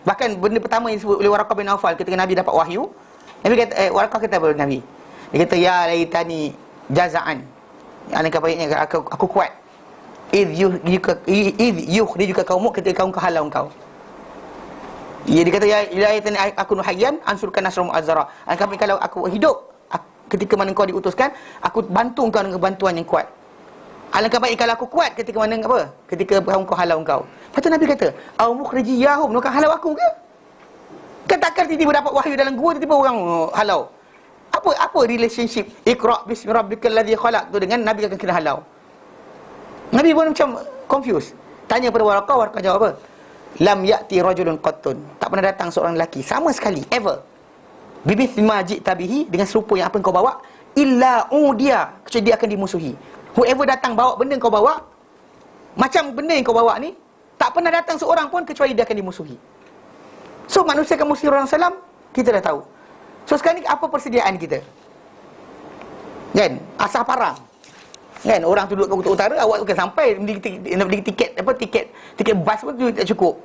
Bahkan benda pertama yang disebut oleh Waraqah bin Nawfal ketika Nabi dapat wahyu, Nabi kata, Waraqah kata kepada Nabi. Dia kata, ya laitani jaza'an. Alangkah baiknya aku kuat. Idh yukhrijuka qaumuk, ketika kaum halau kau. Dia kata, ya laitani aku nuhayyan ansurkan nasrum azra. Alangkah baik kalau aku hidup ketika mana kau diutuskan, aku bantu kau dengan bantuan yang kuat. Alangkah baik kalau aku kuat ketika mana ketika kau halau kau. Lepas tu Nabi kata, au mukhrijiyahum, nak halau aku ke? Kan takkan tiba-tiba dapat wahyu dalam gua tiba-tiba orang halau. Apa relationship Iqra bismi rabbikal ladzi khalaq tu dengan Nabi akan kena halau? Nabi pun macam confused. Tanya pada Waraqah jawab apa? Lam ya'ti rajulun qattun. Tak pernah datang seorang lelaki sama sekali ever. Bibith ma ji'ta bihi, dengan serupa yang apa yang kau bawa, illa udia, kecuali dia akan dimusuhi. Whoever datang bawa benda yang kau bawa, macam benda yang kau bawa ni, tak pernah datang seorang pun kecuali dia akan dimusuhi. So manusia akan musuhi Rasulullah SAW, kita dah tahu. So sekarang ni apa persediaan kita? Kan? Asah parang. Kan orang tu duduk kat Kutub Utara, awak bukan sampai nak beli tiket tiket bas pun tu tak cukup.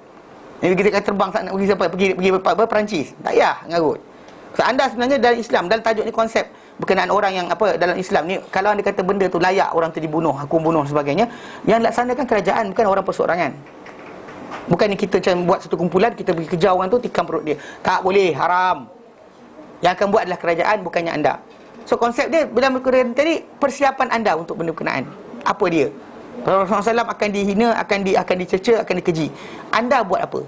Jadi kita akan terbang nak pergi sampai pergi Perancis. Tak payah ngarut. So, anda sebenarnya dalam Islam, dalam tajuk ni konsep berkenaan orang yang dalam Islam ni, kalau anda kata benda tu layak orang tu dibunuh, hukum bunuh sebagainya, yang laksanakan kerajaan, bukan orang perseorangan. Bukannya kita macam buat satu kumpulan, kita pergi kejar orang tu, tikam perut dia. Tak boleh, haram. Yang akan buat adalah kerajaan, bukannya anda. So konsep dia dalam Al-Quran tadi, persiapan anda untuk benda berkenaan. Apa dia? Rasulullah SAW akan dihina, akan dicerca, akan dikeji. Anda buat apa?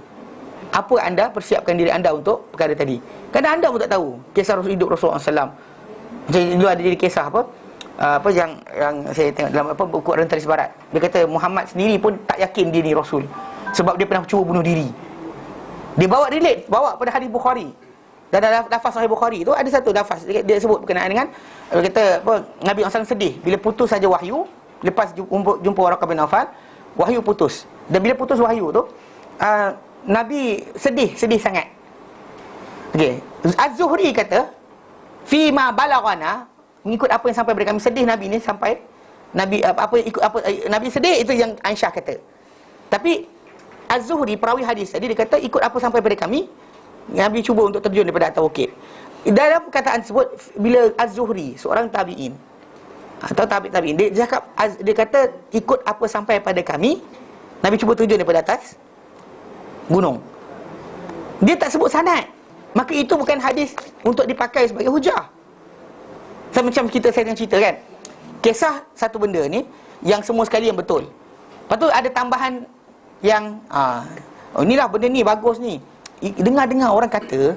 Apa anda persiapkan diri anda untuk perkara tadi? Kadang anda pun tak tahu kisah hidup Rasulullah SAW. Macam dulu ada jadi kisah apa yang saya tengok dalam buku Orientalis Barat. Dia kata Muhammad sendiri pun tak yakin dia ni Rasul, sebab dia pernah cuba bunuh diri. Dia bawa pada hadis Bukhari. Dan dalam lafaz Sahih Bukhari tu ada satu lafaz dia sebut berkenaan dengan, dia kata Nabi SAW sedih bila putus saja wahyu. Lepas jumpa Waraqah bin Nawfal, wahyu putus. Dan bila putus wahyu tu, Nabi sedih sangat. Okey, Az-Zuhri kata fi ma balaghana, mengikut apa yang sampai kepada kami, sedih Nabi ni sampai Nabi Nabi sedih, itu yang Aisyah kata. Tapi Az-Zuhri perawi hadis tadi dia kata ikut apa sampai pada kami, Nabi cuba untuk terjun daripada atas bukit. Dalam perkataan tersebut, bila Az-Zuhri seorang tabi'in atau tabi'in, dia kata ikut apa sampai pada kami, Nabi cuba terjun daripada atas gunung. Dia tak sebut sanad. Maka itu bukan hadis untuk dipakai sebagai hujah. Macam saya tengah cerita kan, kisah satu benda ni yang semua sekali yang betul. Lepas tu ada tambahan yang inilah benda ni bagus ni. Dengar orang kata,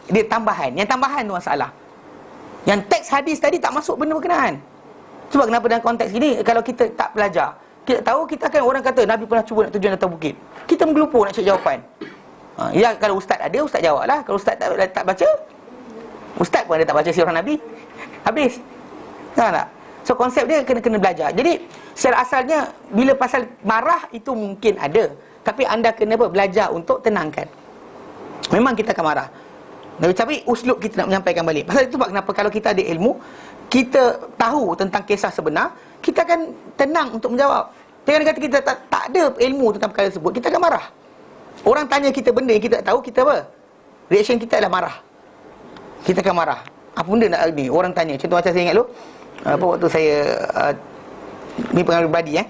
dia tambahan. Yang tambahan tu masalah. Yang teks hadis tadi tak masuk benda berkenaan. Sebab kenapa dalam konteks ini, kalau kita tak belajar, kita tahu, kita akan orang kata Nabi pernah cuba nak terjun atas bukit, kita menggelupur nak cari jawapan. Ya, kalau ustaz ada, ustaz jawab lah. Kalau ustaz tak baca, ustaz pun ada tak baca sirah Nabi, habis. Tahu tak? So konsep dia kena belajar. Jadi secara asalnya, bila pasal marah itu mungkin ada, tapi anda kena belajar untuk tenangkan. Memang kita akan marah, tapi uslub kita nak menyampaikan balik. Pasal itu sebab kenapa kalau kita ada ilmu, kita tahu tentang kisah sebenar, kita akan tenang untuk menjawab. Jangan kata kita tak ada ilmu tentang perkara tersebut, kita akan marah. Orang tanya kita benda yang kita tak tahu, kita apa? Reaction kita adalah marah. Kita akan marah. Apa benda nak ni? Orang tanya. Contoh macam saya ingat dulu, waktu saya ni pengalaman pribadi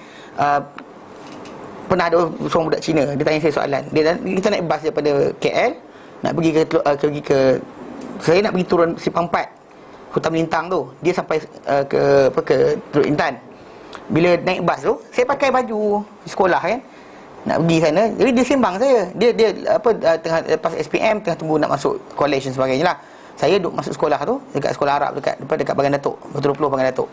pernah ada seorang budak Cina, dia tanya saya soalan. Kita naik bas daripada KL nak pergi ke saya nak pergi turun Simpang 4, Hutan Melintang tu. Dia sampai ke Teluk Intan. Bila naik bas tu, saya pakai baju sekolah kan, nak pergi sana. Jadi dia sembang saya. Dia tengah lepas SPM, tengah tunggu nak masuk college dan sebagainya lah. Saya duduk masuk sekolah tu dekat sekolah Arab dekat Bagan Datuk, Betul 20 Bagan Datuk,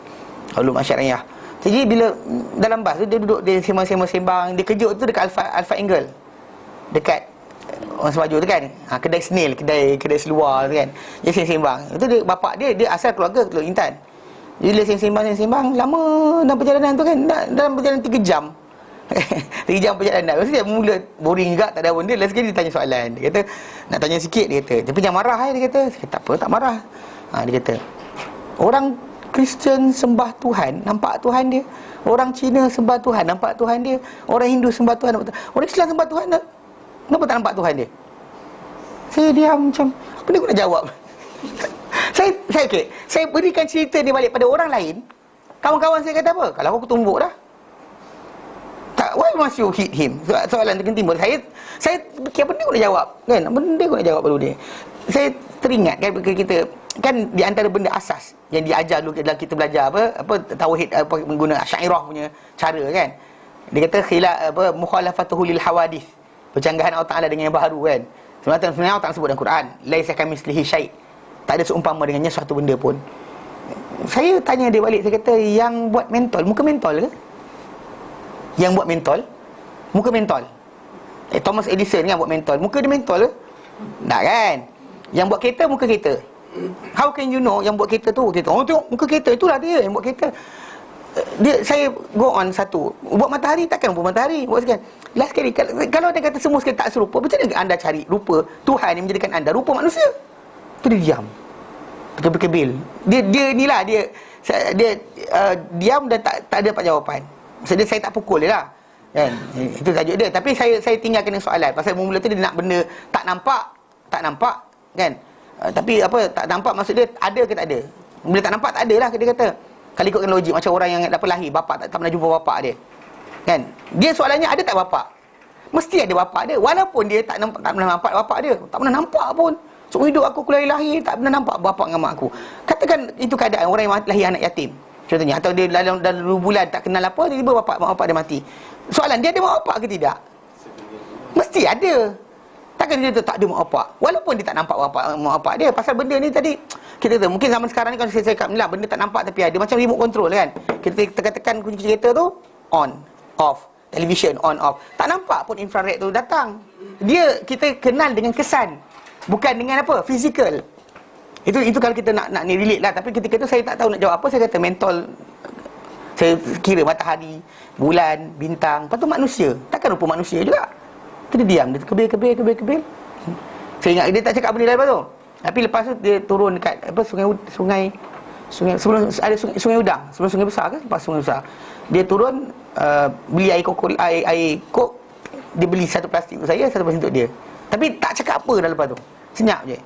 Ulum Asyariyah. Jadi bila dalam bas tu, dia duduk, dia sembang. Dia kejut tu dekat Alpha Angle, dekat orang Semaju tu kan, kedai snail, kedai seluar tu kan. Dia sembang. Itu dia, bapak dia asal keluarga Teluk Intan. Jadi dia sembang lama dalam perjalanan tu kan, dalam perjalanan 3 jam. 3 jam perjalanan. Lepas tu dia mula boring juga, tak ada benda. Lepas sekali dia tanya soalan. Dia kata, nak tanya sikit, dia kata. Tapi jangan marah dia kata. Saya kata, tak apa, tak marah. Dia kata, orang Kristian sembah Tuhan, nampak Tuhan dia. Orang Cina sembah Tuhan, nampak Tuhan dia. Orang Hindu sembah Tuhan, nampak Tuhan. Orang Islam sembah Tuhan, kenapa tak nampak Tuhan dia? Saya diam macam, apa dia nak jawab? Saya berikan cerita ni balik pada orang lain. Kawan-kawan saya kata apa? Kalau aku tumbuk dah. Tak, why must you hit him? Soalan tu timbul. Saya fikir apa dia nak jawab kan? Benda aku nak jawab dulu dia. Saya teringat kan, kita kan di antara benda asas yang diajar dulu dalam kita belajar apa tauhid, menggunakan Asy'ariyah punya cara kan. Dia kata mukhalafatuhu lil hawadith, percanggahan Allah Taala dengan yang baru kan. Sebenarnya Allah Taala sebut dalam Quran, laisa kamitslihi syai', tak ada seumpama dengannya suatu benda pun. Saya tanya dia balik, saya kata, yang buat mentol, muka mentol ke? Yang buat mentol, muka mentol. Thomas Edison kan buat mentol, muka dia mentol ke? Tak kan? Yang buat kereta, muka kereta. How can you know yang buat kereta tu kereta? Oh tengok muka kereta, itulah dia yang buat kereta. Saya go on satu. Buat matahari, takkan buat matahari. Buat sekian. Last sekali, kalau dia kata semua sekali tak serupa, macam mana anda cari rupa Tuhan yang menjadikan anda rupa manusia? Tu dia diam, berkebil. Dia inilah dia dia diam dan tak ada dapat jawapan. Maksudnya saya tak pukul dia lah, kan? Itu tajuk dia. Tapi saya tinggalkan dengan soalan. Pasal mula tu dia nak benda tak nampak, kan? Tapi apa tak nampak maksud dia ada ke tak ada? Bila tak nampak tak ada lah, dia kata. Kalau ikutkan logik macam orang yang dapat lahir, bapak tak pernah jumpa bapak dia, kan? Dia soalannya ada tak bapak? Mesti ada bapak dia. Walaupun dia tak pernah nampak bapak dia, tak pernah nampak pun. Seumur hidup aku lahir tak pernah nampak bapak dengan mak aku. Katakan itu keadaan orang yang lahir anak yatim contohnya, atau dia dalam 2 bulan tak kenal apa, tiba-tiba mak bapak dia mati. Soalan dia ada mak bapak ke tidak? Mesti ada. Takkan dia tak ada mak bapak walaupun dia tak nampak mak bapak dia. Pasal benda ni tadi kita kata mungkin zaman sekarang ni kalau saya cakap ni lah, benda tak nampak tapi ada, macam remote control kan. Kita tekan kunci kereta tu on, off, television on, off. Tak nampak pun infrared tu datang. Kita kenal dengan kesan, bukan dengan apa? Fizikal. Itu kalau kita nak ni relate lah. Tapi ketika tu saya tak tahu nak jawab apa. Saya kata mentol. Saya kira matahari, bulan, bintang. Lepas tu manusia. Takkan rupa manusia juga. Kita diam. Dia kebil. Saya ingat dia tak cakap benda lain lepas tu. Tapi lepas tu dia turun dekat apa sungai sebelum ada sungai Udang. Sebelum sungai besar ke? Lepas sungai besar. Dia turun beli air kok. Dia beli satu plastik untuk saya, satu plastik untuk dia. Tapi tak cakap apa dah lepas tu. Senyap je.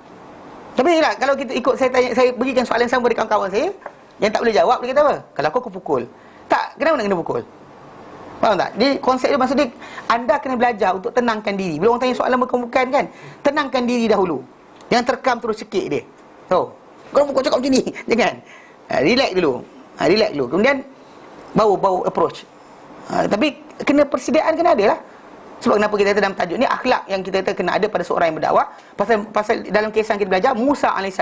Tapi lah, kalau kita ikut saya berikan soalan sama kepada kawan-kawan saya yang tak boleh jawab, dia kata apa? Kalau aku pukul. Tak, kenapa nak kena pukul? Faham tak? Dia konsep dia maksud dia, anda kena belajar untuk tenangkan diri. Bila orang tanya soalan bukan kan, tenangkan diri dahulu. Jangan terkam terus cekik dia. Kau pukul cakap macam ni. Jangan. Relax dulu. Relax dulu. Kemudian baru approach. Tapi kena persediaan kena ada lah. Sebab kenapa kita kata dalam tajuk ni akhlak yang kita kata kena ada pada seorang yang berdakwah. Pasal dalam kisah yang kita belajar, Musa AS,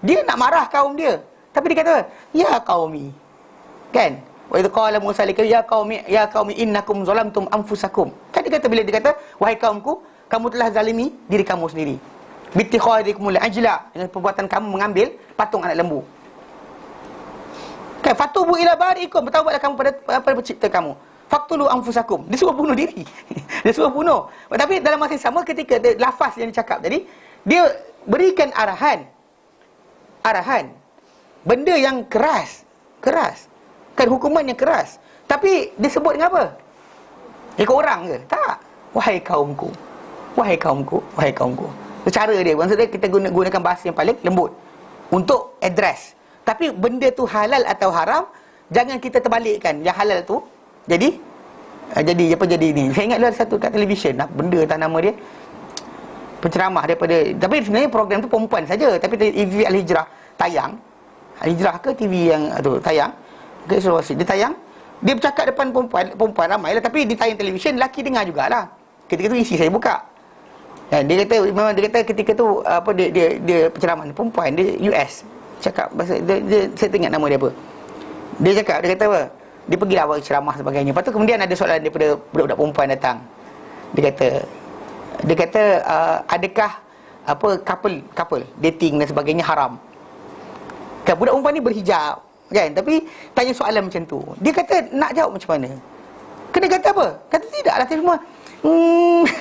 dia nak marah kaum dia, tapi dia kata, ya qaumi, kan? Wa idh qala Musa liqaumi ya qaumi innakum zalamtum anfusakum. Kan dia kata, bila dia kata, wahai kaumku, kamu telah zalimi diri kamu sendiri. Bittikhadikumul ajla, dengan perbuatan kamu mengambil patung anak lembu. Kan, fatubu ila bariikum, bertaubatlah kamu pada pencipta kamu. Faktulu anfusakum. Dia suruh bunuh diri. Dia suruh bunuh. Tapi dalam masa yang sama, ketika lafaz yang dicakap tadi, dia berikan arahan. Benda yang keras. Kan hukuman yang keras. Tapi dia sebut dengan apa? Ikut orang ke? Tak. Wahai kaumku. Cara dia, maksudnya kita gunakan bahasa yang paling lembut untuk address. Tapi benda tu halal atau haram, jangan kita terbalikkan. Yang halal tu jadi ni. Saya ingat ada satu kat televisyen, benda tak nama dia, penceramah daripada, tapi sebenarnya program tu perempuan saja, tapi TV Al-Hijrah tayang. Al-Hijrah ke TV yang tu tayang ke Sulawesi, dia tayang, dia bercakap depan perempuan ramai lah, tapi dia tayang televisyen, lelaki dengar jugalah. Ketika tu isi saya buka. Dan dia kata ketika tu apa dia penceramah perempuan, dia US. Cakap bahasa dia saya teringat nama dia apa. Dia kata apa? Dia pergilah buat ceramah sebagainya. Lepas tu kemudian ada soalan daripada budak-budak perempuan datang. Dia kata adakah apa couple dating dan sebagainya haram? Kan budak perempuan ni berhijab, kan? Tapi tanya soalan macam tu. Dia kata nak jawab macam mana? Kena kata apa? Kata tidaklah, tapi semua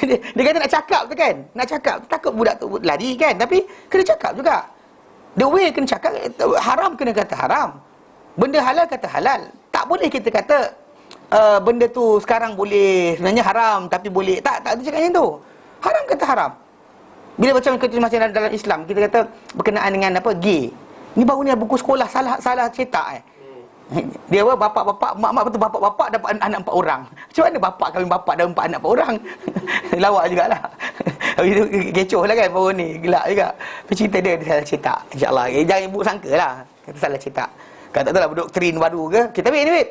dia kata nak cakap tu kan. Nak cakap, takut budak tu lari kan. Tapi kena cakap juga. The way kena cakap, haram kena kata haram. Benda halal kata halal. Tak boleh kita kata benda tu sekarang boleh, sebenarnya haram tapi boleh. Tak ada cakap macam tu. Haram kata haram. Bila macam dalam Islam kita kata berkenaan dengan apa, gay. Ni baru ni buku sekolah salah cetak Dia apa, bapak-bapak, mak-mak betul, bapak-bapak dapat anak 4 orang. Macam mana bapak kahwin bapak dan 4 anak 4 orang? Lawak jugalah. Itu kecoh lah kan baru ni, gelak juga. Cerita dia salah cetak. InsyaAllah, jangan ibu sangka lah kata salah cetak. Kalau tak tahu lah doktrin baru ke. Okay, tapi anyway,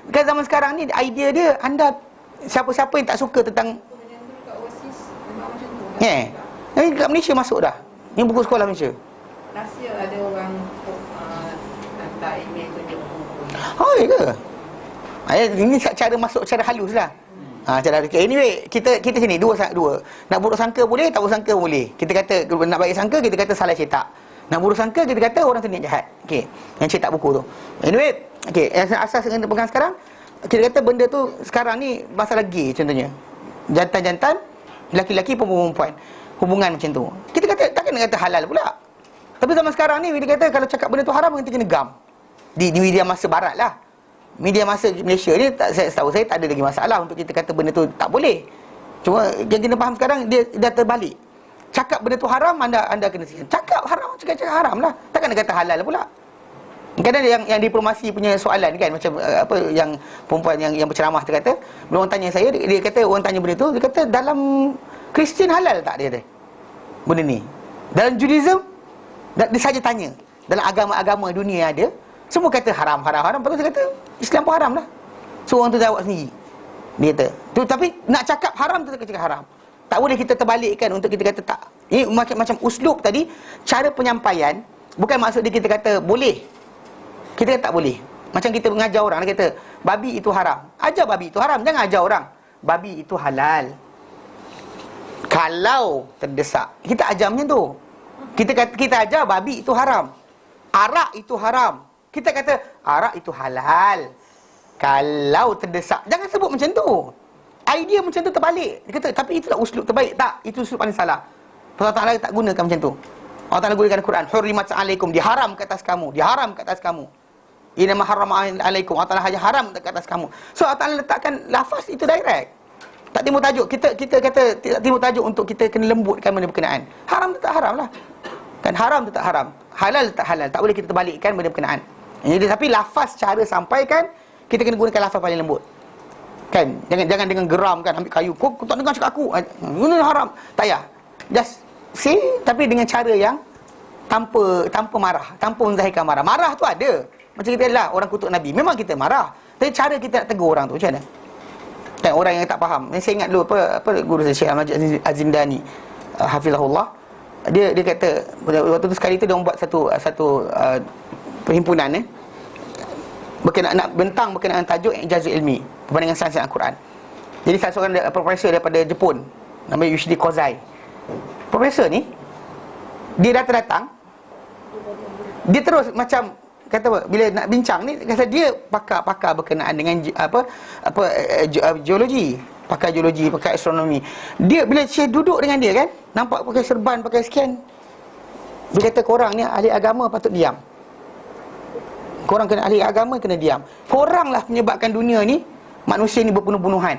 kan zaman sekarang ni idea dia, anda siapa-siapa yang tak suka tentang ni kat Malaysia masuk dah. Ni buku sekolah Malaysia. Rahsia ada orang hantar email tunjuk. Ya ke? Ini cara masuk cara halus lah. Cara okay. Anyway, kita sini dua. Nak buruk sangka boleh, tak buruk sangka boleh. Kita kata nak baik sangka, kita kata salah cetak. Nak buruk sangka, kita kata orang tu niat jahat. Okey, yang cetak buku tu. Anyway, okey, yang asas yang kita pegang sekarang, kita kata benda tu sekarang ni masalah gay contohnya. Jantan-jantan, lelaki-lelaki perempuan, hubungan macam tu. Kita kata takkan nak kata halal pula. Tapi zaman sekarang ni bila kata kalau cakap benda tu haram, kita kena gam. di media masa barat lah. Media masa Malaysia ni setahu saya tak ada lagi masalah untuk kita kata benda tu tak boleh. Cuma yang kita faham sekarang dia dah terbalik. Cakap benda tu haram, anda kena cakap haram, cakap haram lah. Takkan nak kata halal pula. Kadang-kadang yang diplomasi punya soalan kan, macam apa yang perempuan yang berceramah tu kata, bila orang tanya saya, dia kata orang tanya benda tu, dia kata dalam Kristian halal tak, dia kata benda ni. Dalam Judaism dia saja tanya. Dalam agama-agama dunia ada, semua kata haram. Lepas tu dia kata Islam pun haram lah. So orang tu jawab sendiri. Dia kata tu, tapi nak cakap haram tu cakap haram. Tak boleh kita terbalikkan untuk kita kata tak. Ini macam uslub tadi, cara penyampaian. Bukan maksud dia kita kata boleh, kita kata tak boleh. Macam kita mengajar orang, dia kata babi itu haram. Ajar babi itu haram, jangan ajar orang babi itu halal. Kalau terdesak, kita ajar macam tu. Kita ajar babi itu haram, arak itu haram. Kita kata arak itu halal kalau terdesak. Jangan sebut macam tu. Idea macam tu terbalik. Dia kata tapi itulah uslub terbaik. Tak, itu uslub paling salah. Allah Ta'ala tak gunakan macam tu. Allah Ta'ala gunakan Quran, hurrimat alaikum, diharam ke atas kamu, diharam ke atas kamu. Inna harrama alaikum, Allah Ta'ala hanya haram ke atas kamu. So Allah Ta'ala letakkan lafaz itu direct. Tak timbul tajuk. Kita kata tak timbul tajuk untuk kita kena lembutkan benda berkenaan. Haram tu tak haram lah. Kan haram tu tak haram, halal tak halal. Tak boleh kita terbalikkan benda berkenaan. Jadi tapi lafaz cara sampaikan, kita kena gunakan lafaz paling lembut. Kan? Jangan dengan geram kan, ambil kayu. Kau tak dengar cakap aku. Ini haram. Tak payah. Just say, tapi dengan cara yang tanpa marah, tanpa menzahirkan marah. Marah tu ada. Macam kita lah orang kutuk Nabi, memang kita marah. Tapi cara kita nak tegur orang tu macam mana? Kan orang yang tak faham. Saya ingat dulu apa guru saya Syekh Ahmad Az-Zindani, hafizahullah. Dia kata waktu tu sekali tu dia buat satu perhimpunan nak bentang berkenaan tajuk ijazah ilmi, perbandingan sains dan Al-Quran. Jadi salah seorang profesor daripada Jepun, namanya Yoshidi Kozai. Profesor ni dia datang, dia terus macam kata apa, bila nak bincang ni kata dia pakar berkenaan dengan geologi, pakar geologi, pakar astronomi. Dia bila saya duduk dengan dia kan, nampak pakai serban, pakai sekian, dia kata korang ni ahli agama patut diam. Korang kena ahli agama kena diam. Koranglah menyebabkan dunia ni, manusia ni berbunuh-bunuhan.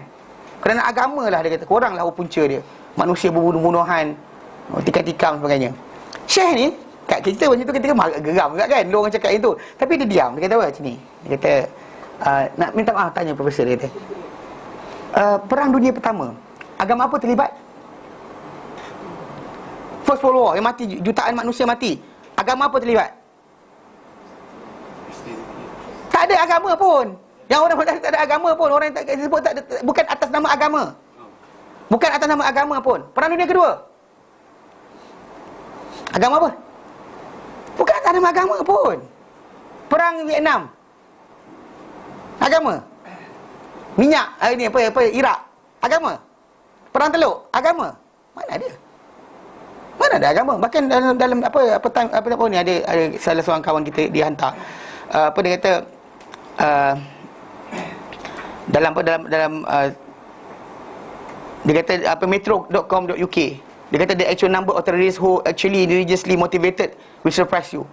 Kerana agama lah, dia kata koranglah punca dia. Manusia berbunuh-bunuhan, tikam-tikam sebagainya. Syekh ni kat kita macam tu, kita agak geram juga kan dia orang cakap itu. Tapi dia diam. Dia kata apa macam ni? Dia kata nak minta maaf, tanya profesor, dia kata Perang Dunia Pertama, agama apa terlibat? First World War, yang mati, jutaan manusia mati, agama apa terlibat? Tak ada agama pun. Yang orang tak ada agama pun, orang yang tak disebut tak ada, bukan atas nama agama. Bukan atas nama agama pun. Perang Dunia Kedua, agama apa? Bukan atas nama agama pun. Perang Vietnam, agama. Minyak ini apa Iraq, agama. Perang Teluk, agama. Mana ada? Mana ada agama? Bahkan dalam apa ni ada salah seorang kawan kita dia hantar dia kata dalam dia kata metro.com.uk, dia kata the actual number of terrorists who actually religiously motivated will surprise you.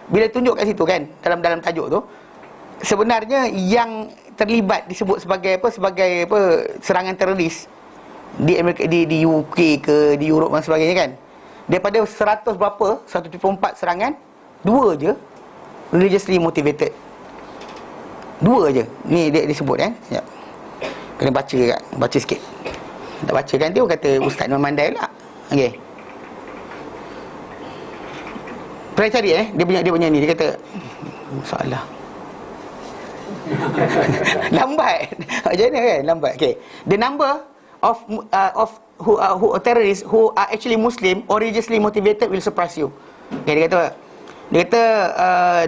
Bila tunjuk kat situ kan, dalam tajuk tu, sebenarnya yang terlibat disebut sebagai serangan teroris di Amerika, di UK ke di Europe dan sebagainya kan, daripada 100 berapa 174 serangan, 2 je religiously motivated. 2 je ni dia disebut kan. Ya, kena baca sikit. Tak baca kan dia kata ustaz memandai pula. Okey, try cari dia punya ni. Dia kata masalah lambat macam mana kan, lambat. Okay, the number of who terrorists who are actually Muslim or religiously motivated will surprise you. Okay, dia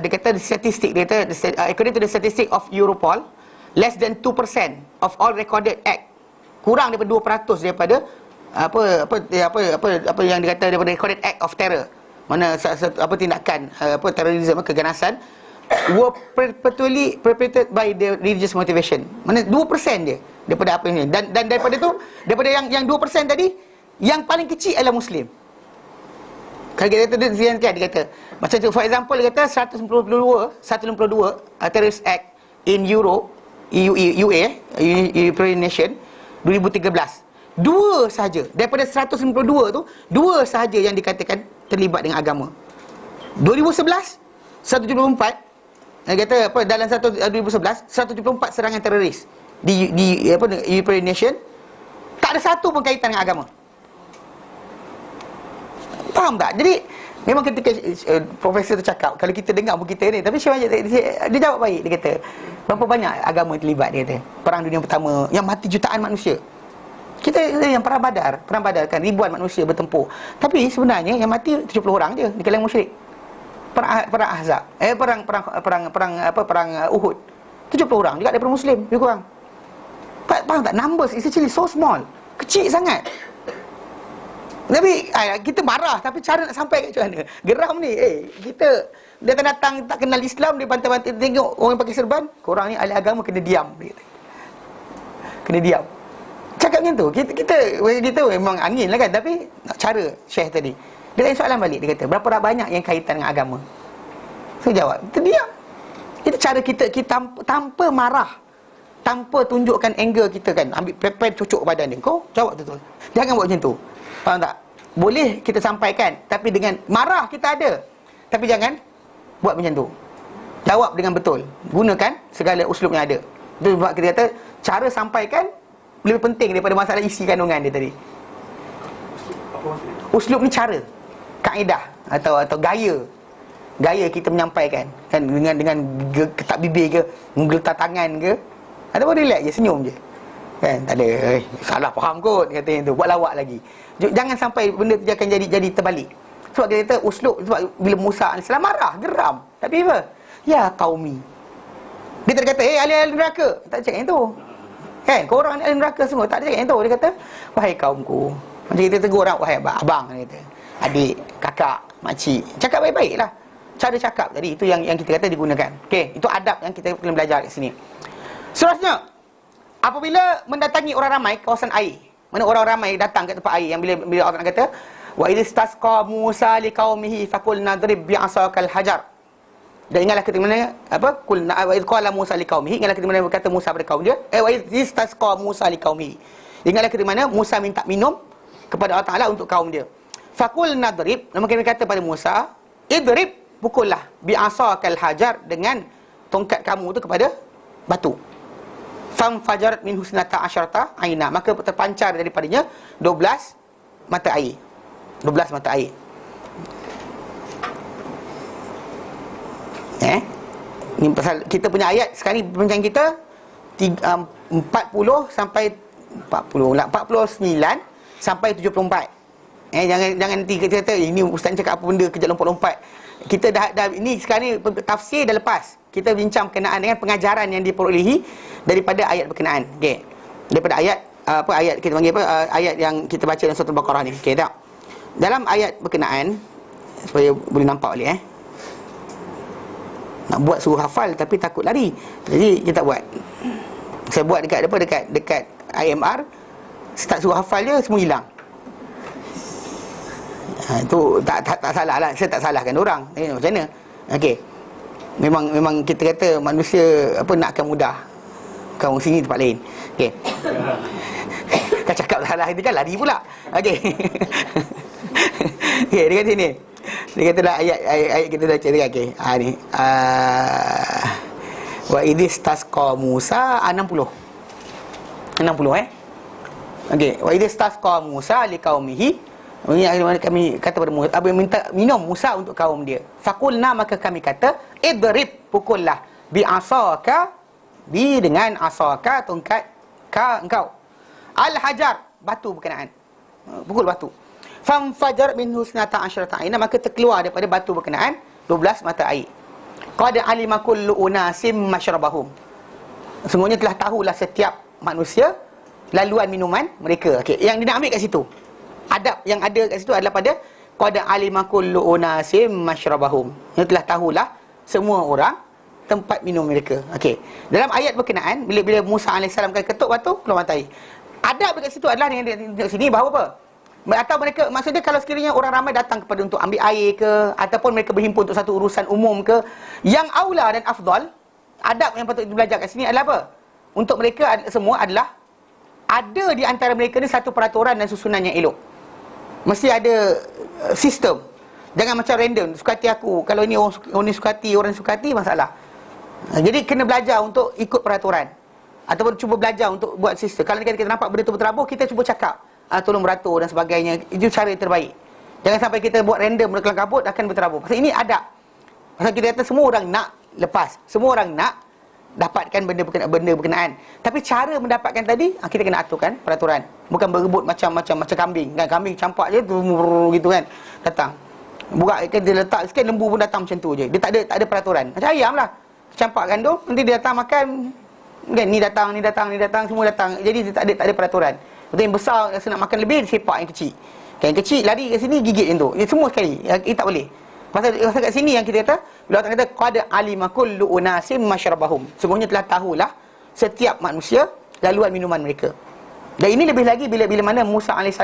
kata the statistic, according to the statistic of Europol, less than 2% of all recorded act, kurang daripada 2% daripada apa yang dikata daripada recorded act of terror, mana tindakan terorisme, keganasan, were perpetrated by the religious motivation. Mana 2% je daripada apa ini. Dan daripada tu, daripada yang 2% tadi, yang paling kecil adalah Muslim. Kalau kita dia kata Macam tu, for example, dia kata 152 Terrorist Act in Europe, UA, European Nation, 2013. Dua sahaja daripada 152 tu, dua sahaja yang dikatakan terlibat dengan agama. 2011 174, dia kata apa, dalam 2011 174 serangan teroris di European Nation, tak ada satu pun kaitan dengan agama. Faham tak? Jadi memang ketika profesor tu cakap, kalau kita dengar pun kita ni, tapi dia jawab baik. Dia kata berapa banyak agama terlibat. Dia kata Perang Dunia Pertama yang mati jutaan manusia. Kita yang perang Badar kan ribuan manusia bertempur, tapi sebenarnya yang mati 70 orang je di kalangan musyrik. Perang Ahzab, perang Uhud, 70 orang juga daripada Muslim, lebih kurang. Faham tak? Numbers is actually so small, kecil sangat. Tapi kita marah, tapi cara nak sampai kat macam mana? Geram ni, kita datang tak kenal Islam, dia bantai-bantai tengok orang pakai serban, korang ni ahli agama kena diam, dia kata. Kena diam. Cakap macam tu. Kita memang angin lah kan, tapi cara Syekh tadi, dia tanya soalan balik, dia kata berapa banyak yang kaitan dengan agama? So jawab, kita diam. Itu cara kita tanpa marah, tanpa tunjukkan anger kita kan, ambil pen cucuk badan dia. Kau jawab betul. Jangan buat macam tu. Faham tak? Boleh kita sampaikan, tapi dengan marah kita ada, tapi jangan buat macam tu. Jawab dengan betul, gunakan segala uslub yang ada. Itu sebab kita kata cara sampaikan lebih penting daripada masalah isi kandungan dia tadi. Uslub ni cara, kaedah atau gaya kita menyampaikan kan, dengan ketak bibir ke, menggeletar tangan ke, ataupun relax je, senyum je kan, tak ada salah faham kot katanya tu, buat lawak lagi. Jangan sampai benda tu akan jadi terbalik. Sebab kita kata uslub, sebab bila Musa AS marah, geram, tapi apa? Ya qaumi. Dia tak kata ahli neraka, tak cakap yang tu kan, korang ni ahli neraka semua, tak ada cakap yang tu. Dia kata wahai kaumku. Macam kita tegur orang, wahai abang, dia kata adik, kakak, makcik, cakap baik-baik lah. Cara cakap tadi, itu yang kita kata digunakan. Okey, itu adab yang kita kena belajar kat sini. Seterusnya, apabila mendatangi orang ramai kawasan air, mana orang ramai datang ke tempat air, yang bila Allah kata wa idistasqa Musa liqaumihi faqul nadrib bi'asakal hajar. Dan ingatlah ketika mana qulna wa id qala Musa liqaumihi, ingatlah ketika mana berkata Musa kepada kaum dia, wa idistasqa Musa liqaumihi, ingatlah ketika mana Musa minta minum kepada Allah Taala untuk kaum dia. Faqul nadrib, nama kami kata pada Musa, idrib, pukullah, bi'asakal hajar, dengan tongkat kamu tu kepada batu. Fam fajarat min husnata asyarata aina, maka terpancar daripadanya 12 mata air. 12 mata air. Ni pasal kita punya ayat sekarang ni, perbincangan kita 40 sampai 49 sampai 74. Jangan nanti kita kata ini ustaz cakap apa benda kejap lompat-lompat. Kita dah ini sekarang ni tafsir dah lepas. Kita bincang berkenaan dengan pengajaran yang diperolehi daripada ayat berkenaan. Okey. Daripada ayat ayat kita panggil ayat yang kita baca dalam surah Al-Baqarah ni. Okey tak? Dalam ayat berkenaan, supaya boleh nampak boleh nak buat suruh hafal tapi takut lari. Jadi kita buat. Saya buat dekat IMR, start suruh hafal je semua hilang. Itu tak salah lah. Saya tak salahkan orang. Macam mana? Okey. Memang kita kata manusia nakkan mudah. Kau sini tempat lain. Okey. Kau cakap salah itu kan lari pula. Okey. Okey, dia kata sini. Dia kata dah ayat kita dah baca okey. Ni. Wa idistasqa Musa 60. Okey, wa idistasqa Musa liqaumihi. Kami kata pada Musa, apa yang minta minum Musa untuk kaum dia. Faqulna, maka kami kata, idrib, pukullah, bi'asaka, dengan asaka, tongkat engkau, al-hajar, batu berkenaan, pukul batu. Famfajar min husnata asyrata aina, maka terkeluar daripada batu berkenaan 12 mata air. Qad alima kullu unasim masyrabahum, sungguhnya telah tahulah setiap manusia laluan minuman mereka. Okey, yang dia nak ambil kat situ, adab yang ada kat situ adalah pada qad alima kullu unasim masyrabahum, yang telah tahulah semua orang tempat minum mereka. Okey, dalam ayat berkenaan, bila Musa AS ketuk batu keluar mata air, adab dekat situ adalah yang tengok sini bahawa apa? Atau mereka, maksudnya kalau sekiranya orang ramai datang kepada untuk ambil air ke, ataupun mereka berhimpun untuk satu urusan umum ke, yang aula dan afdal, adab yang patut belajar kat sini adalah apa? Untuk mereka semua adalah ada di antara mereka ni satu peraturan dan susunan yang elok. Mesti ada sistem. Jangan macam random, suka hati aku. Kalau ni orang ni suka hati, orang suka hati, masalah. Jadi kena belajar untuk ikut peraturan, ataupun cuba belajar untuk buat sistem. Kalau kita nampak benda tu berterabur, kita cuba cakap, tolong beratur dan sebagainya. Itu cara yang terbaik. Jangan sampai kita buat random kelang kabut akan berterabur. Pasal ini adab. Pasal kita kata semua orang nak lepas, semua orang nak dapatkan benda berkenaan. Tapi cara mendapatkan tadi, kita kena aturkan peraturan. Bukan berebut macam kambing kan. Kambing campak je tu gitu kan, datang. Burak kan, dia letak sikit, lembu pun datang macam tu je. Dia tak ada peraturan. Macam ayam lah, campak gandum, nanti dia datang makan kan, ni datang, semua datang. Jadi dia tak ada peraturan. Betul, yang besar rasa nak makan lebih, sepak yang kecil. Yang kecil lari kat sini, gigit yang tu. Dia semua sekali. Ini tak boleh. Pasal kat sini yang kita kata, bila Allah kata qad alima kullu unasim masyrabahum. Sungguhnya telah tahulah setiap manusia laluan minuman mereka. Dan ini lebih lagi bila mana Musa AS,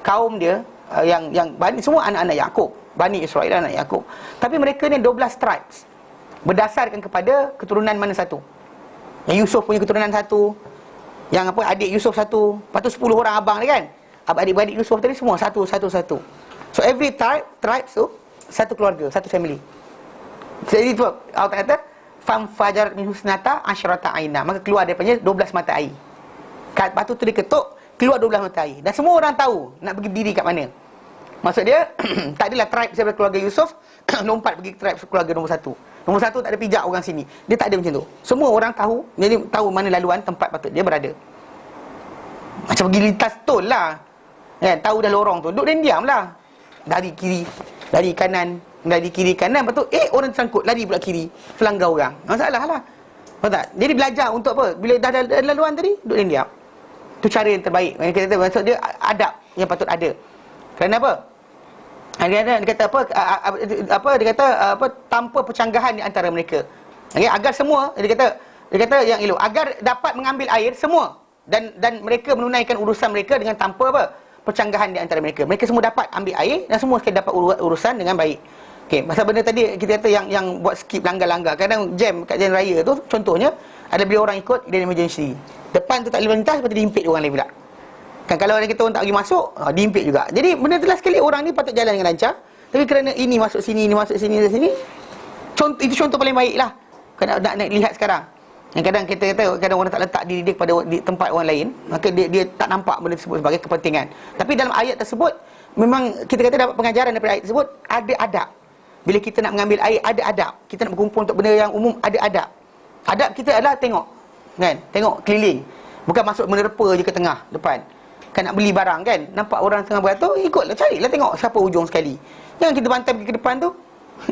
kaum dia yang Bani, semua anak-anak Yakub, Bani Israel, anak Yakub. Tapi mereka ni 12 tribes. Berdasarkan kepada keturunan mana satu. Yang Yusuf punya keturunan satu, yang apa, adik Yusuf satu, lepas tu 10 orang abang dia kan, adik-beradik Yusuf tadi semua satu. So every tribe tu satu keluarga, satu family. Jadi tu Allah kata fam fajar min husnata asyrata aina, maka keluar daripada 12 mata air. Kat batu tu diketuk, keluar 12 mata air. Dan semua orang tahu nak pergi berdiri kat mana. Maksud dia tak adalah tribe daripada keluarga Yusuf lompat pergi tribe keluarga nombor 1. Nombor 1 tak ada pijak orang sini. Dia tak ada macam tu. Semua orang tahu, jadi tahu mana laluan tempat patut dia berada. Macam pergi lintas tol lah kan, tahu dah lorong tu, duduk dan diam lah. Dari kiri, dari kanan, dari kiri kanan, lepas tu orang tersangkut, lari pula kiri, selanggar orang. Masalah lah. Faham tak? Jadi belajar untuk apa? Bila dah ada laluan tadi, duduk dan diam. Itu cara yang terbaik. Maksud dia adab yang patut ada. Kerana apa? Dia kata apa, tanpa percanggahan di antara mereka. Okay, agar semua, dia kata yang elok, agar dapat mengambil air semua, dan mereka menunaikan urusan mereka dengan tanpa apa, percanggahan di antara mereka. Mereka semua dapat ambil air dan semua sekali dapat urusan dengan baik. Okey, pasal benda tadi kita kata yang buat skip langgar-langgar, kadang jam kat jalan raya tu, contohnya ada bila orang ikut dia emergency. Depan tu tak boleh lintas, lepas tu diimpit orang lain pula. Kan kalau orang kita orang tak pergi masuk, diimpit juga. Jadi benda tu lah, sekali orang ni patut jalan dengan lancar, tapi kerana ini masuk sini, itu contoh paling baik lah. Kena nak lihat sekarang. Yang kadang kita kata, kadang orang tak letak diri dia pada di tempat orang lain, maka dia tak nampak benda tersebut sebagai kepentingan. Tapi dalam ayat tersebut, memang kita kata dapat pengajaran daripada ayat tersebut, ada adab. Bila kita nak mengambil air, ada adab. Kita nak berkumpul untuk benda yang umum, ada adab. Adab kita adalah tengok, kan? Tengok keliling. Bukan masuk menerpa je ke tengah, depan. Kan nak beli barang kan, nampak orang tengah beratur, ikutlah, carilah tengok siapa ujung sekali. Jangan kita bantai pergi ke depan tu,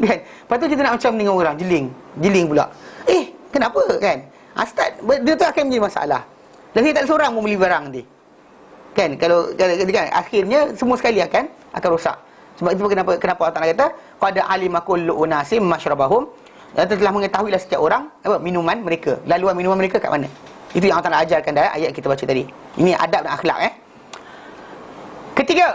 kan? Lepas tu kita nak macam dengan orang, jeling pula. Kenapa kan? Start, dia tu akan menjadi masalah. Dan saya tak ada seorang pun beli barang nanti. Kan? Kalau kan, akhirnya semua sekali akan rosak. Sebab itu kenapa Allah Ta'ala kata qad alima kullu unasim masyrabahum, telah mengetahuilah setiap orang apa minuman mereka, laluan minuman mereka kat mana. Itu yang Allah Ta'ala ajarkan dalam ayat kita baca tadi. Ini adab dan akhlak. Ketiga,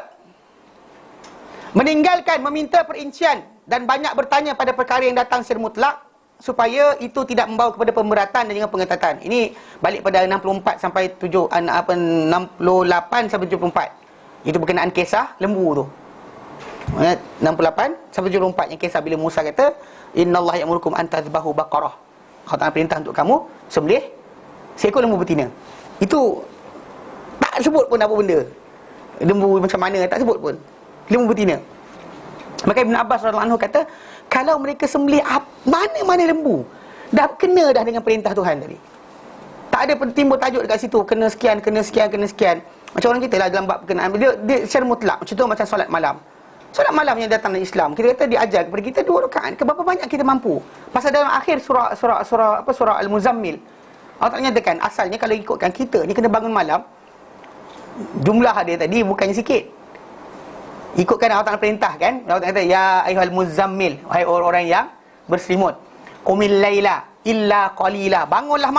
meninggalkan meminta perincian dan banyak bertanya pada perkara yang datang secara mutlak, supaya itu tidak membawa kepada pemberatan dan juga pengetatan. Ini balik pada 68 sampai 68 sampai 74. Itu berkenaan kisah lembu tu. 68 sampai 74 yang kisah bila Musa kata innallaha ya'murukum an tadhbahu baqarah. Allah Ta'ala perintah untuk kamu sembelih seekor lembu betina. Itu tak sebut pun apa benda, lembu macam mana, tak sebut pun, lembu betina. Maka Ibn Abbas radhiyallahu anhu kata, kalau mereka sembelih mana-mana lembu, dah kena dah dengan perintah Tuhan tadi. Tak ada timbul tajuk dekat situ kena sekian. Macam orang kita lah dalam bab berkenaan dia secara mutlak. Contoh macam solat malam. Solat malam yang datang dari Islam, kita kata diajar kepada kita 2 rakaat. Berapa banyak kita mampu? Pasal dalam akhir surah Al-Muzammil, Allah Ta'ala nyatakan asalnya kalau ikutkan kita ni kena bangun malam, jumlah dia tadi bukannya sikit. Ikutkan Allah Ta'ala perintah kan, Allah Ta'ala kata ya ayyuhal muzammil, wahai orang-orang yang berselimut, qumil laila illa qalila, bangunlah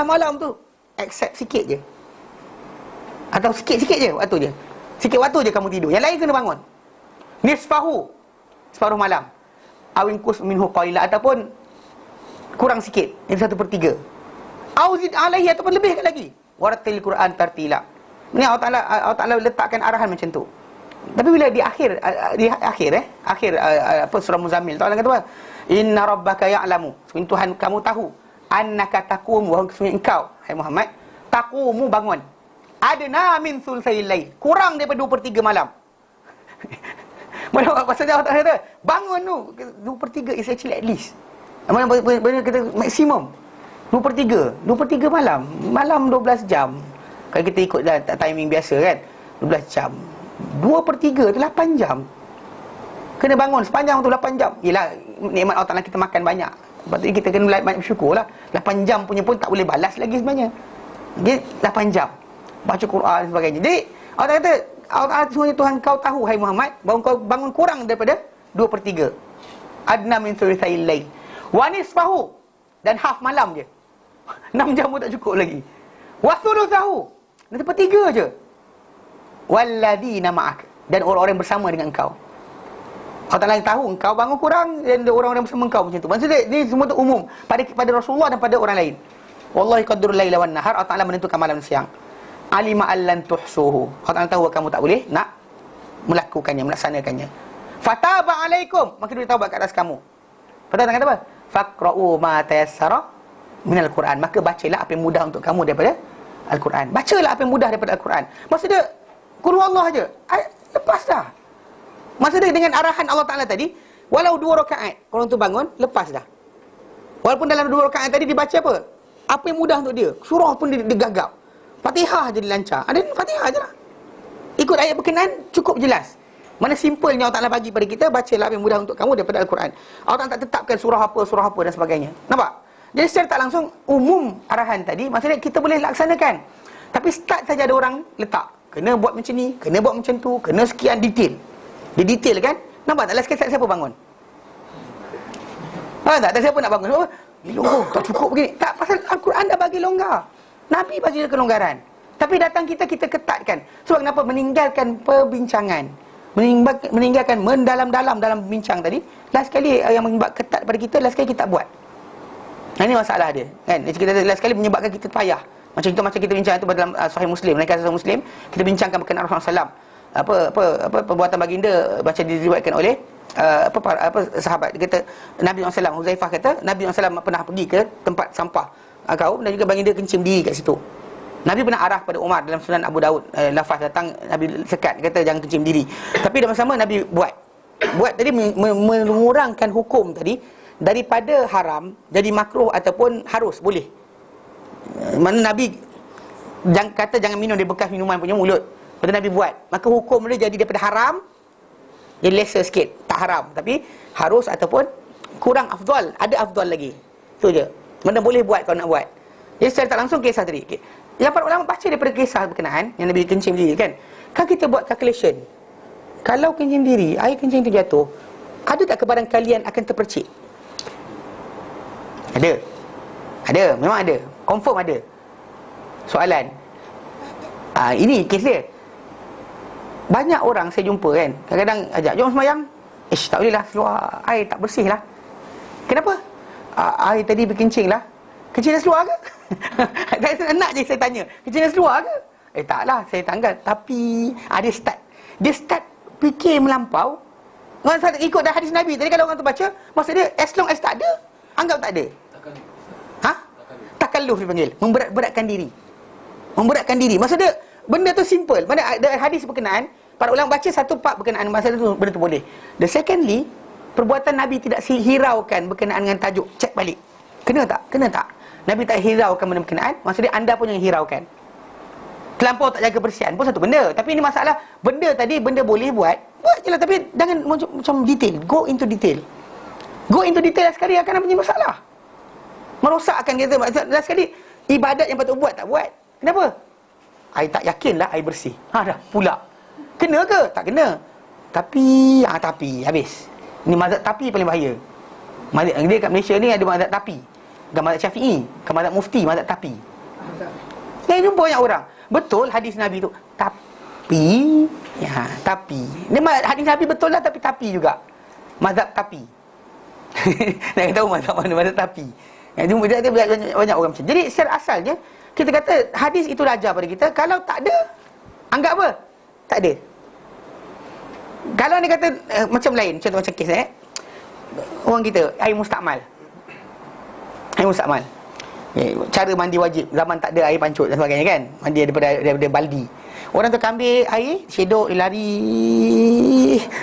malam tu, except sikit je. Atau sikit-sikit je waktu je. Sikit waktu je kamu tidur. Yang lain kena bangun. Nisfahu, separuh malam. Awin kus minhu qalila, ataupun kurang sikit, itu 1/3. Auzid alaihi, ataupun lebihkan lagi. Warattil Quran tartila. Ini Allah Taala letakkan arahan macam tu. Tapi bila di akhir surah Muzammil, Allah kata apa? Inna rabbaka ya'lamu, sesungguhnya Tuhan kamu tahu, annaka taqumu, wahai sesungguhnya engkau, hai Muhammad, taqumu bangun, adna min sulsail lail, kurang daripada 2/3 malam. Mana maksudnya Allah Taala kata bangun tu 2/3 is actually at least. Mana benda kita maksimum 2/3 malam 12 jam. Kalau kita ikut timing biasa kan, 12 jam. 2/3 tu 8 jam. Kena bangun sepanjang tu 8 jam. Yelah, nikmat Allah Ta'ala kita makan banyak. Lepas tu kita kena banyak bersyukur lah. 8 jam punya pun tak boleh balas lagi sebenarnya. Dia 8 jam baca Quran dan sebagainya. Jadi Allah kata, Allah Ta'ala semuanya Tuhan kau tahu hai Muhammad, bahawa kau bangun kurang daripada 2/3. Adna min thulutsail lail wa nisfahu, dan half malam je. 6 jam pun tak cukup lagi. Wa thulutsahu, 1/3 je. Walladzina ma'ak, dan orang-orang yang bersama dengan engkau. Allah Ta'ala tahu engkau bangun kurang, dan orang-orang bersama engkau macam tu. Maksudnya ni semua tu umum pada Rasulullah dan pada orang lain. Wallahi qaddurul laila wan nahar, Allah Ta'ala menentukan malam dan siang. Alima allan tuhsuhu, Allah Ta'ala tahu kamu tak boleh nak melakukannya, melaksanakannya. Fataba alaikum, maka dia taubat ke atas kamu. Fataba kata apa? Faqra'u ma tayassara minal Quran, maka bacalah apa yang mudah untuk kamu daripada Al-Quran. Bacalah apa yang mudah daripada Al-Quran. Maksudnya Qul Allah aja, lepas dah. Maksudnya dengan arahan Allah Ta'ala tadi, walau 2 rakaat orang tu bangun, lepas dah. Walaupun dalam 2 rakaat tadi dibaca apa? Apa yang mudah untuk dia. Surah pun dia gagap. Fatihah je dilancar. Ada Fatihah je lah. Ikut ayat berkenaan, cukup jelas. Mana simpelnya Allah Ta'ala bagi pada kita, bacalah apa yang mudah untuk kamu daripada Al-Quran. Allah Ta'ala tak tetapkan surah apa dan sebagainya. Nampak? Jadi secara tak langsung, umum arahan tadi, maksudnya kita boleh laksanakan. Tapi start saja ada orang letak. Kena buat macam ni, kena buat macam tu, kena sekian detail. Dia detail kan? Nampak tak? Last kali siapa bangun? Tak siapa nak bangun? Longgar, tak cukup begini. Tak, pasal Al-Quran dah bagi longgar. Nabi bagi kelonggaran. Tapi datang kita ketatkan. Sebab kenapa? Meninggalkan perbincangan. Meninggalkan mendalam-dalam dalam bincang tadi. Last kali yang mengibat ketat pada kita, last kali kita tak buat. Nah, ini masalah dia kan? Kita last kali menyebabkan kita payah. Macam kita bincang itu dalam Sahih Muslim, Sahih Muslim, kita bincangkan berkenaan Rasulullah SAW. Apa perbuatan baginda baca diriwayatkan oleh sahabat. Dia kata Nabi SAW, Huzaifah kata Nabi SAW pernah pergi ke tempat sampah kaum, dan juga baginda kencing diri kat situ. Nabi pernah arah pada Umar dalam Sunan Abu Daud, lafaz datang Nabi sekat, kata jangan kencing diri. Tapi dalam sama Nabi buat tadi mengurangkan hukum tadi daripada haram jadi makruh ataupun harus boleh. Mana Nabi jangan minum dari bekas minuman punya mulut. Lepas Nabi buat, maka hukum dia jadi daripada haram jadi lesser sikit, tak haram, tapi harus ataupun kurang afdal, ada afdal lagi. Itu je. Mana boleh buat kalau nak buat. Jadi secara tak langsung kisah tadi. Yang para ulama baca daripada kisah berkenaan yang Nabi kencing diri kan. Kan kita buat calculation. Kalau kencing diri, air kencing tu jatuh, ada tak kebadan kalian akan terpercik? Ada, memang ada. Confirm ada. Soalan. Ini kes dia. Banyak orang saya jumpa kan, kadang-kadang ajak jom sembahyang. Tak boleh lah, seluar air tak bersih lah. Kenapa? Air tadi berkencing lah. Kencing dah seluar ke? Nak je saya tanya, kencing dah seluar ke? Taklah, saya tanggal. Tapi dia start fikir melampau. Ikut dah hadis Nabi tadi, kalau orang tu baca, maksud dia as long as tak ada, anggap tak ada. Takalluf dipanggil, memberat-beratkan diri. Maksud dia benda tu simple. Mana ada hadis berkenaan, para ulama baca satu part berkenaan masalah tu, benda tu boleh. The secondly, perbuatan Nabi tidak hiraukan berkenaan dengan tajuk. Cek balik, kena tak? Nabi tak hiraukan benda berkenaan. Maksudnya anda pun yang hiraukan. Terlampau tak jaga kebersihan pun satu benda. Tapi ini masalah, benda tadi, benda boleh buat je lah. Tapi jangan macam detail. Go into detail sekali akan ada punya masalah. Merosakkan kita. Last sekali ibadat yang patut buat tak buat. Kenapa? Air tak yakinlah air bersih. Dah pula. Kena ke? Tak kena. Tapi habis. Ini mazhab tapi paling bahaya. Dia kat Malaysia ni ada mazhab tapi. Bukan mazhab Syafi'i, bukan mazhab Mufti, mazhab tapi. Saya jumpa banyak orang, betul hadis Nabi tu, tapi tapi ni hadis Nabi betul lah, tapi juga mazhab tapi. Nak tahu mazhab mana, mazhab tapi. Jumpa dia ada banyak orang macam. Jadi secara asalnya kita kata hadis itu ajar pada kita, kalau tak ada, anggap apa? Tak ada. Kalau dia kata macam lain, contoh macam kes orang kita air mustakmal. Cara mandi wajib, zaman tak ada air pancut dan sebagainya kan, mandi daripada baldi. Orang tu ambil air, sedok, lari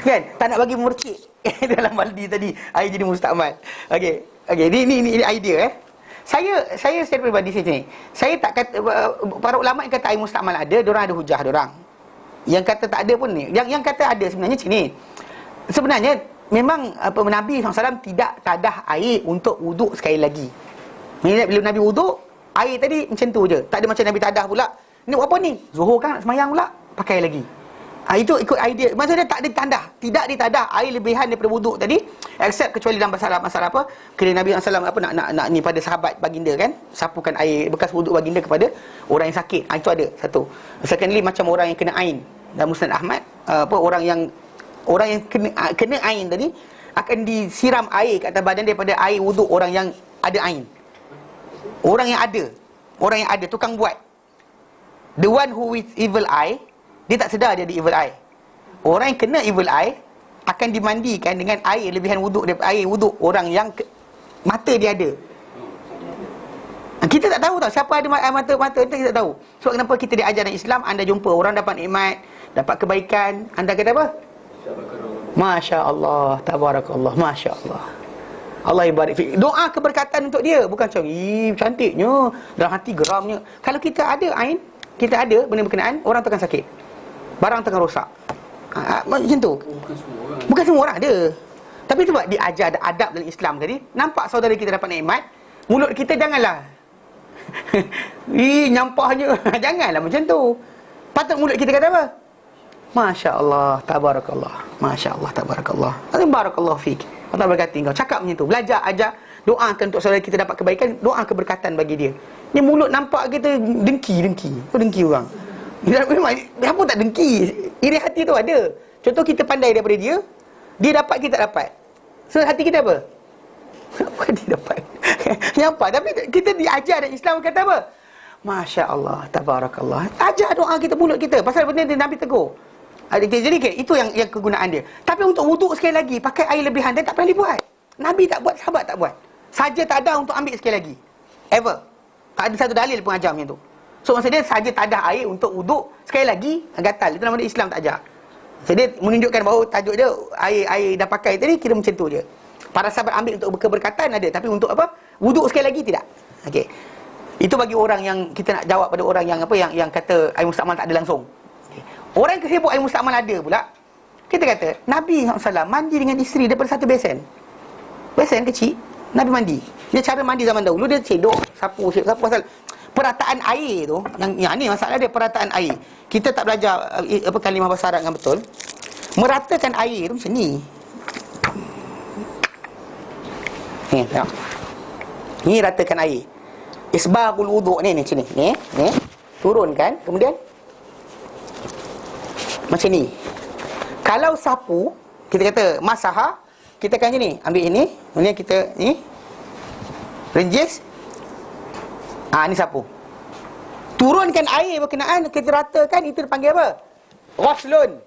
kan, tak nak bagi mercik dalam baldi tadi, air jadi mustakmal. Okey, ini idea Saya secara peribadi saya tak kata, para ulama yang kata air mustakmal ada, diorang ada hujah diorang. Yang kata tak ada pun ni, yang kata ada sebenarnya sini. Sebenarnya memang Nabi SAW tidak tadah air untuk wuduk sekali lagi. Bila Nabi wuduk, air tadi macam tu je. Tak ada macam Nabi tadah pula, ni buat apa ni? Zuhur kan nak semayang pula, pakai lagi. Itu ikut idea. Maksudnya tak ada tandah, tidak ditadah air lebihan daripada wuduk tadi, except kecuali dalam masalah apa, kerana Nabi SAW nak ni pada sahabat baginda kan, sapukan air bekas wuduk baginda kepada orang yang sakit. Itu ada satu. Secondly, macam orang yang kena ain dalam Musnad Ahmad, orang yang kena ain tadi akan disiram air kat atas badan daripada air wuduk orang yang ada ain. Orang yang ada tukang buat. The one who with evil eye, dia tak sedar dia ada evil eye. Orang yang kena evil eye akan dimandikan dengan air lebihan wuduk daripada air wuduk orang yang mata dia ada. Kita tak tahu siapa ada mata kita tak tahu. Sebab kenapa kita diajar dalam Islam, anda jumpa orang dapat nikmat, dapat kebaikan, anda kata apa? Masya Allah, tabarakallah, Masya Allah, Allah ibarik fiqh. Doa keberkatan untuk dia, bukan macam cantiknya, dalam hati geramnya. Kalau kita ada ain, kita ada benda berkenaan, orang tu akan sakit, barang tengah rosak. Macam tu. Bukan semua orang ada. Tapi tu buat diajar ada adab dalam Islam tadi. Nampak saudara kita dapat nikmat, mulut kita janganlah nyampahnya. Janganlah macam tu. Patut mulut kita kata apa? Masya Allah, tabarakallah, Masya Allah, tabarakallah, barakallahu fiik, Allah berkati kau. Cakap macam tu, belajar, ajar, doakan untuk saudara kita dapat kebaikan, doa keberkatan bagi dia. Ni mulut nampak kita dengki. Kau dengki orang. Apa tak dengki? Iri hati tu ada. Contoh kita pandai daripada dia, dia dapat, kita tak dapat. So hati kita apa? Apa dia dapat? Nampak? Tapi kita diajar dalam Islam kata apa? Masya Allah, tabarakallah. Ajar doa kita, mulut kita. Pasal benda dia Nabi tegur. Jadi itu yang kegunaan dia. Tapi untuk wuduk sekali lagi, pakai air lebihan, dia tak pernah dibuat. Nabi tak buat, sahabat tak buat. Saja tak ada untuk ambil sekali lagi. Ever. Tak ada satu dalil pun ajar macam tu. So maksud dia saja tak ada air untuk wuduk sekali lagi, gatal. Itu nama dia Islam tak ajar. So dia menunjukkan bahawa tajuk dia air dah pakai tadi, kira macam tu je. Para sahabat ambil untuk keberkatan ada, tapi untuk apa? Wuduk sekali lagi tidak. Okey. Itu bagi orang yang kita nak jawab pada orang yang yang kata air mustakmal tak ada langsung. Orang yang sibuk air mustakmal ada pula, kita kata Nabi SAW mandi dengan isteri daripada satu besen kecil. Nabi mandi. Dia cara mandi zaman dahulu, dia cedok, sapu pasal perataan air tu. Yang ni masalah dia, perataan air. Kita tak belajar kalimah bahasa Arab dengan betul. Meratakan air tu macam ni. Ni tengok. Ni ratakan air. Isbagul wuduk ni macam ni. Ni. Turunkan, kemudian macam ni. Kalau sapu, kita kata masaha, kita akan macam ni. Ambil ini, kemudian kita ni renjis. Ni sapu. Turunkan air berkenaan, kita ratakan, itu dipanggil apa? Ghuslun.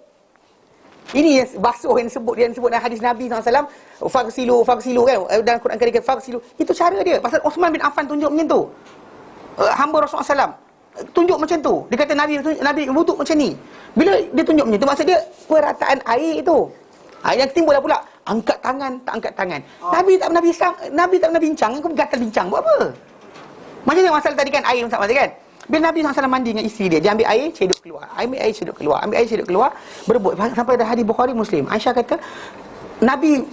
Ini yang basuh yang disebut dalam hadis Nabi SAW. Faghsilu kan, dalam Quran kata faghsilu. Itu cara dia. Pasal Uthman bin Affan tunjuk macam tu. Hamba Rasulullah SAW tunjuk macam tu. Dia kata Nabi wuduk macam ni. Bila dia tunjuk macam tu, maksud dia perataan air itu. Yang timbullah pula angkat tangan, tak angkat tangan. Nabi tak pernah bincang. Kau gatal bincang buat apa? Macam yang masalah tadi kan, air macam kan. Bila Nabi SAW mandi dengan isteri dia ambil air, cedok keluar. Ambil air, cedok keluar. Berebut sampai dah hadis Bukhari Muslim. Aisyah kata, Nabi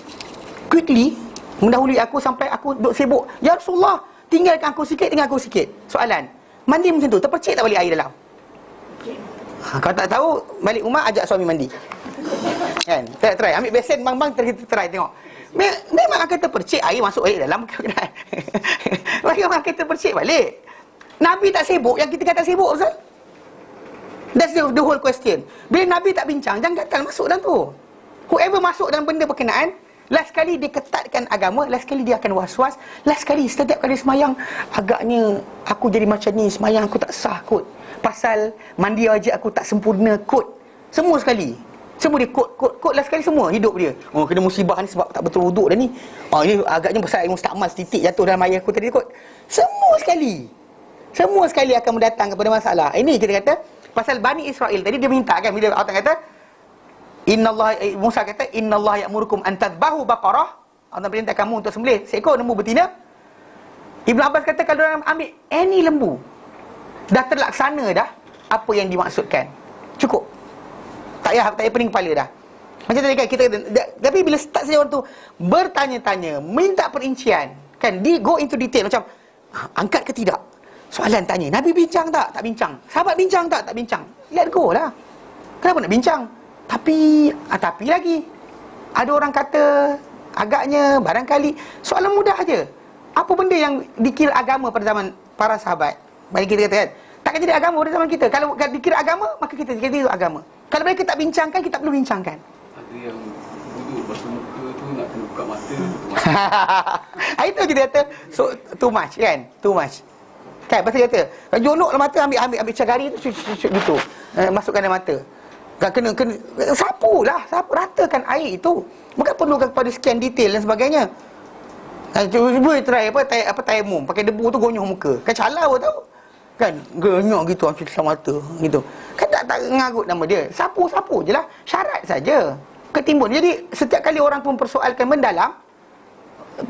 quickly mendahului aku sampai aku duduk sibuk. Ya Rasulullah, tinggalkan aku sikit dengan aku sikit. Soalan, mandi macam tu, terpercik tak balik air dalam? Kalau tak tahu, balik rumah ajak suami mandi. Kan? Try. Ambil besen bang, kita try tengok. Memang akan terpercik air masuk air dalam. Memang akan terpercik balik. Nabi tak sibuk, yang kita kata sibuk, Ustaz. That's the whole question. Bila Nabi tak bincang, jangan gatal masuk dalam tu. Whoever masuk dalam benda berkenaan, last kali dia ketatkan agama, last kali dia akan was-was, last kali setiap kali semayang, agaknya aku jadi macam ni, semayang aku tak sah kot. Pasal mandi wajib aku tak sempurna kot. Semua sekali. Semua dia kot last kali semua hidup dia. Oh, kena musibah ni sebab tak betul wuduk dah ni. Oh, ini agaknya pasal mustakmal titik jatuh dalam air aku tadi kot. Semua sekali akan mendatang kepada masalah. Ini kita kata pasal Bani Israel tadi dia minta kan, bila Allah kata Musa kata innallaha ya'murukum an tadhbahu baqarah, Allah perintah kamu untuk sembelih seekor lembu betina. Ibn Abbas kata kalau orang ambil any lembu, dah terlaksana dah apa yang dimaksudkan. Cukup. Tak payah pening kepala dah. Macam tadi kan kita kata, tapi bila start saja orang tu bertanya-tanya, minta perincian, kan, dia go into detail macam angkat ke tidak? Soalan tanya, Nabi bincang tak? Tak bincang. Sahabat bincang tak? Tak bincang. Let go lah. Kenapa nak bincang? Tapi lagi ada orang kata agaknya, barangkali. Soalan mudah aja. Apa benda yang dikira agama pada zaman para sahabat? Bagi kita kata kan, takkan jadi agama pada zaman kita. Kalau dikira agama, maka kita itu agama. Kalau mereka tak bincangkan, kita perlu bincangkan. Ada yang duduk basuh muka tu nak kena buka mata. Itu kita kata too much kan? Too much. Kan pasal kata kalau jonoklah mata, ambil cagari tu gitu. Masukkan dalam mata. Kena sapulah, ratakan air itu. Bukan perlukan kepada sekian detail dan sebagainya. Cuba try apa tayamum, pakai debu tu gonyok muka. Kan calau tau. Kan genyok gitu macam dalam mata gitu. Kan tak ngarut nama dia. Sapu je lah. Syarat saja. Ketimbun. Jadi setiap kali orang pun persoalkan mendalam,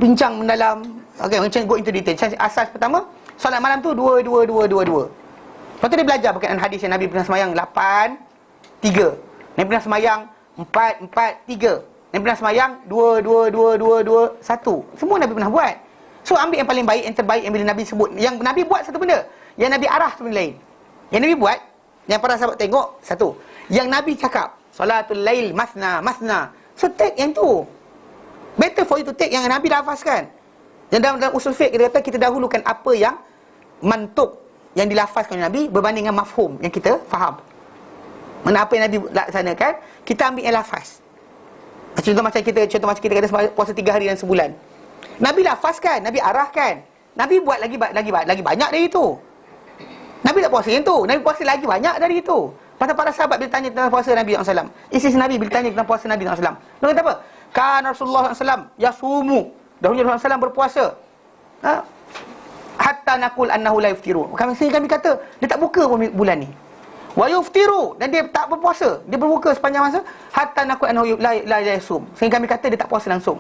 bincang mendalam. Okey, macam go into detail. Asas pertama, solat malam tu 2. Lepas tu dia belajar berkenaan hadis yang Nabi pernah semayang 8-3. Nabi pernah semayang 4-4-3. Nabi pernah semayang 2-2-2-2-2-1. Semua Nabi pernah buat. So ambil yang paling baik, yang terbaik yang bila Nabi sebut. Yang Nabi buat satu benda, yang Nabi arah tu benda lain. Yang Nabi buat, yang para sahabat tengok, satu. Yang Nabi cakap, salatul lail masna. So take yang tu. Better for you to take yang Nabi lafazkan. Yang dalam usul fiqh kita kata kita dahulukan apa yang mantuk yang dilafazkan oleh Nabi berbanding dengan mafhum yang kita faham. Mana apa yang Nabi laksanakan, kita ambil yang lafaz. Contoh macam kita kata puasa 3 hari dan sebulan. Nabi lafazkan, Nabi arahkan. Nabi buat lagi banyak dari itu. Nabi tak puasa yang tu, Nabi puasa lagi banyak dari itu. Pasal para sahabat bila tanya tentang puasa Nabi SAW, isteri Nabi bila tanya tentang puasa Nabi SAW, dia kata apa? Kan Rasulullah SAW yasumu, dahulu Rasulullah SAW berpuasa, hatta naqul annahu la yuftiru. Kami kata dia tak buka bulan ni. Wa yuftiru, dan dia tak berpuasa, dia berbuka sepanjang masa, hatta naqul annahu la yasum. Sehingga kami kata dia tak puasa langsung.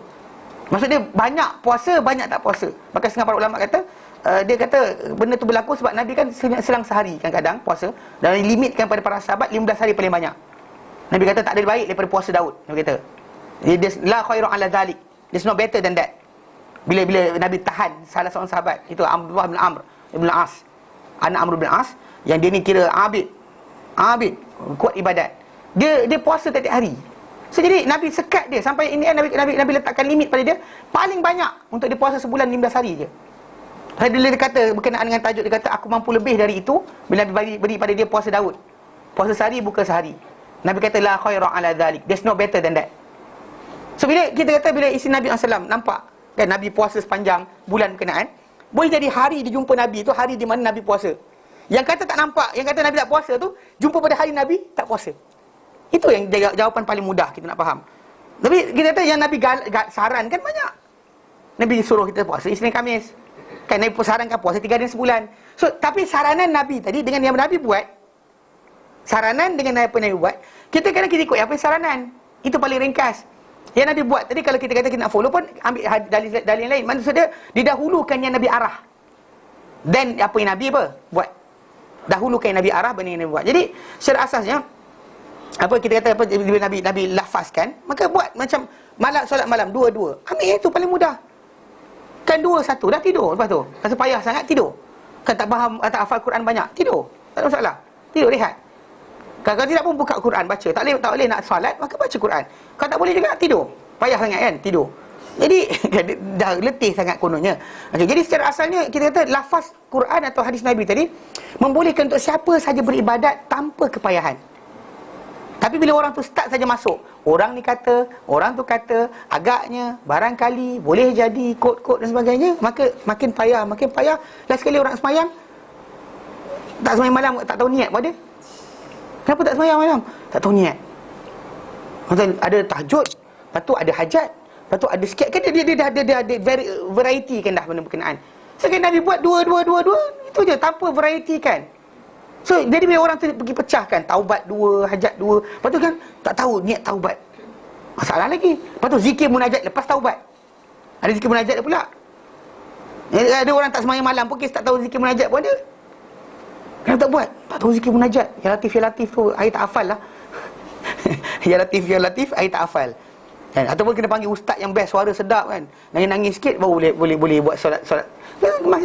Maksud dia banyak puasa, banyak tak puasa. Maka setengah para ulama kata, dia kata benda tu berlaku sebab Nabi kan selang sehari kadang-kadang puasa, dan limitkan pada para sahabat 15 hari paling banyak. Nabi kata tak ada baik daripada puasa Daud. Nabi kata la khairu ala dhalik, there's no better than that. Bila Nabi tahan salah seorang sahabat, itu Abdullah bin Amr bin As, anak Amr bin As, yang dia ni kira abid, kuat ibadat. Dia puasa tiap hari. So jadi Nabi sekat dia sampai ini Nabi letakkan limit pada dia paling banyak untuk dia puasa sebulan 15 hari je. Bila dia kata berkenaan dengan tajuk, dia kata aku mampu lebih dari itu bila Nabi beri pada dia puasa Daud. Puasa sehari, buka sehari. Nabi kata la khairu ala dhalik, there's no better than that. So bila kita kata bila isteri Nabi SAW nampak kan Nabi puasa sepanjang bulan berkenaan, boleh jadi hari dia jumpa Nabi tu hari di mana Nabi puasa. Yang kata tak nampak, yang kata Nabi tak puasa tu, jumpa pada hari Nabi tak puasa. Itu yang jawapan paling mudah kita nak faham. Tapi kita kata yang Nabi saran kan banyak. Nabi suruh kita puasa Isnin Khamis. Kan Nabi sarankan puasa 3 hari sebulan. So tapi saranan Nabi tadi dengan yang Nabi buat, saranan dengan apa Nabi buat, kita kadang kita ikut apa saranan. Itu paling ringkas. Yang Nabi buat tadi, kalau kita kata kita nak follow pun ambil dalil yang lain. Maksudnya didahulukan yang Nabi arah. Dan apa yang Nabi buat. Dahulukan yang Nabi arah berbanding yang Nabi buat. Jadi secara asasnya apa kita kata apa bila Nabi lafazkan, maka buat macam solat malam 2. Ambil itu paling mudah. Kan 2-1 dah tidur lepas tu. Rasa payah sangat tidur. Kan tak faham, tak hafal Quran banyak, tidur. Tak ada masalah. Tidur rehat. Kalau tidak pun buka Quran baca. Tak boleh nak solat, maka baca Quran. Kalau tak boleh juga tidur. Payah sangat kan tidur. Jadi dah letih sangat kononnya. Okay, jadi secara asalnya kita kata lafaz Quran atau hadis Nabi tadi membolehkan untuk siapa saja beribadat tanpa kepayahan. Tapi bila orang tu start saja masuk, orang ni kata, orang tu kata, agaknya, barangkali, boleh jadi, kod-kod dan sebagainya, maka makin payah. Last sekali orang semayang, tak semayang malam, tak tahu niat pun ada. Kenapa tak semayang malam? Tak tahu niat. Macam ada tahajud, lepas tu ada hajat, lepas tu ada sikit, kan dia ada variety kan dah benda berkenaan. Sekali Nabi buat dua, itu je, tanpa variety kan. So, jadi bila orang tu pergi pecahkan, taubat dua, hajat dua, lepas tu kan tak tahu niat taubat. Masalah lagi. Lepas tu zikir munajat lepas taubat. Ada zikir munajat pula. Ada orang tak semayang malam pun, tak tahu zikir munajat pun ada. Kenapa tak buat? Tak tahu zikir munajat. Ya Latif tu, air tak hafal lah. Ya Latif, air tak hafal. Kan? Ataupun kena panggil ustaz yang best, suara sedap kan. Nangis-nangis sikit baru boleh buat solat.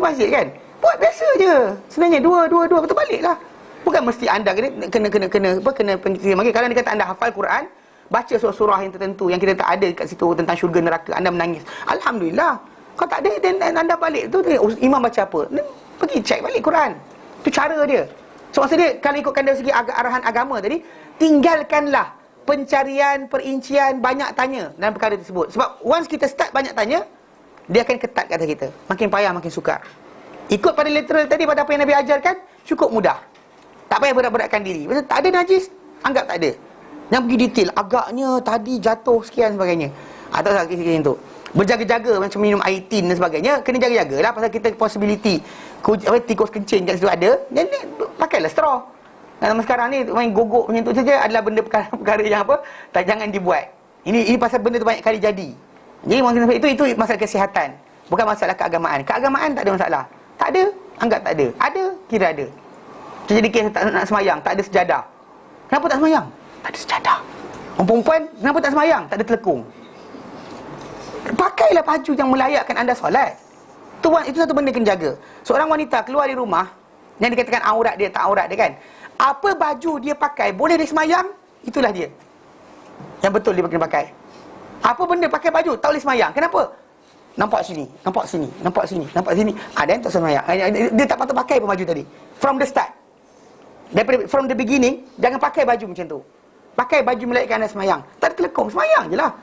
Masjid kan. Buat biasa je. Sebenarnya dua, betul balik lah. Bukan mesti anda kena panggil. Kalau dia kata anda hafal Quran, baca surah yang tertentu yang kita tak ada kat situ tentang syurga neraka, anda menangis. Alhamdulillah. Kalau tak ada, dan anda balik tu, imam baca apa? Pergi cek balik Quran. Itu cara dia. So maksud dia, kalau ikutkan dari segi arahan agama tadi, tinggalkanlah pencarian, perincian, banyak tanya dalam perkara tersebut. Sebab once kita start banyak tanya, dia akan ketat kata kita. Makin payah, makin sukar. Ikut pada literal tadi, pada apa yang Nabi ajarkan, cukup mudah. Tak payah berat-beratkan diri. Maksud, tak ada najis, anggap tak ada. Yang pergi detail, agaknya tadi jatuh sekian sebagainya. Atau sekian tu. Berjaga-jaga macam minum air tin dan sebagainya, kena jaga-jaga lah pasal kita possibility tikus kencing kat situ ada, dan pakailah straw. Dan sekarang ni main gogok macam tu saja adalah benda perkara yang apa, tak, jangan dibuat. Ini pasal benda tu banyak kali jadi. Jadi mungkin itu masalah kesihatan, bukan masalah keagamaan. Keagamaan tak ada masalah. Tak ada, anggap tak ada. Ada, kira ada. Jadi kes tak nak semayang, tak ada sejadah. Kenapa tak semayang? Tak ada sejadah. Orang perempuan, kenapa tak semayang? Tak ada telekung. Pakailah baju yang melayakkan anda solat. Itu satu benda kena jaga. Seorang wanita keluar dari rumah, yang dikatakan aurat dia, tak aurat dia kan, apa baju dia pakai, boleh dia semayang, itulah dia yang betul dia kena pakai. Apa benda pakai baju, tak boleh semayang. Kenapa? Nampak sini. Ada yang tak semayang. Dia tak patut pakai pun baju tadi. From the start, from the beginning, jangan pakai baju macam tu. Pakai baju melayakkan anda semayang. Tak ada telekung, semayang je lah.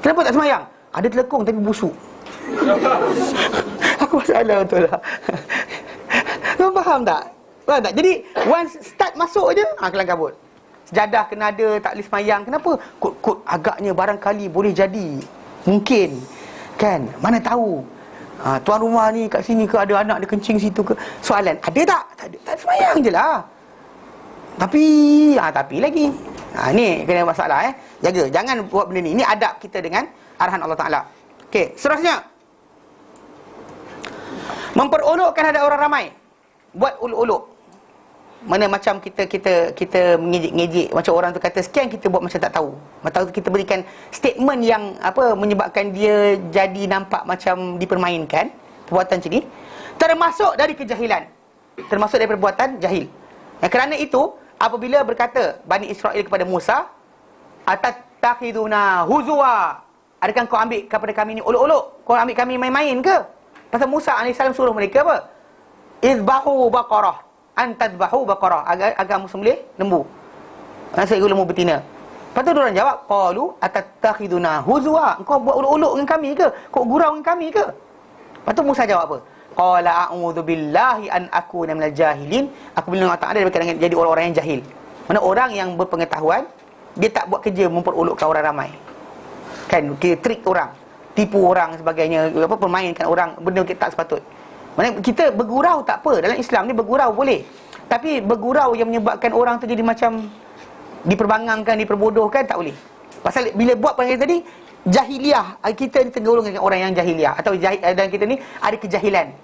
Kenapa tak semayang? Ada telekung tapi busuk. Aku masalah betul lah. Kau faham tak? Jadi once start masuk je, kelang kabut. Sejadah kena ada, tak boleh semayang. Kenapa? Kod agaknya barangkali boleh jadi. Mungkin. Kan? Mana tahu. Tuan rumah ni kat sini ke, ada anak dia kencing situ ke. Soalan, ada tak? Tak ada. Tak semayang je lah. Tapi lagi. Ni kena masalah Jaga, jangan buat benda ni. Ini adab kita dengan arahan Allah Ta'ala. Okey, seterusnya, memperolokkan hadapan orang ramai. Buat uluk-uluk. Mana macam kita mengejek-ngejek, macam orang tu kata sekian, kita buat macam tak tahu. Atau kita berikan statement yang menyebabkan dia jadi nampak macam dipermainkan. Perbuatan macam ni termasuk dari kejahilan, termasuk dari perbuatan jahil. Kerana itu, apabila berkata Bani Israel kepada Musa, atattakhiduna huzwa, adakah kau ambil kepada kami ni uluk-uluk? Kau ambil kami main-main ke? Pasal Musa AS suruh mereka apa? Izbahu baqarah, antadbahu baqarah, agar sembelih lembu. Seekor lembu betina. Lepas tu diorang jawab, qalu atattakhiduna huzwa, kau buat uluk-uluk dengan kami ke? Kau gurau dengan kami ke? Lepas tu Musa jawab apa? Qala a'udzu billahi an akuna minal jahilin. Aku berlindung Allah Ta'ala daripada jadi orang-orang yang jahil. Mana orang yang berpengetahuan, dia tak buat kerja memperolokkan orang ramai. Kan, trik orang, tipu orang sebagainya, permainkan orang, benda kita tak sepatut. Mana kita bergurau tak apa. Dalam Islam ni bergurau boleh. Tapi bergurau yang menyebabkan orang tu jadi macam diperbangangkan, diperbodohkan, tak boleh. Pasal bila buat perkara tadi, jahiliah, kita tergolong dengan orang yang jahiliah, atau dan kita ni ada kejahilan.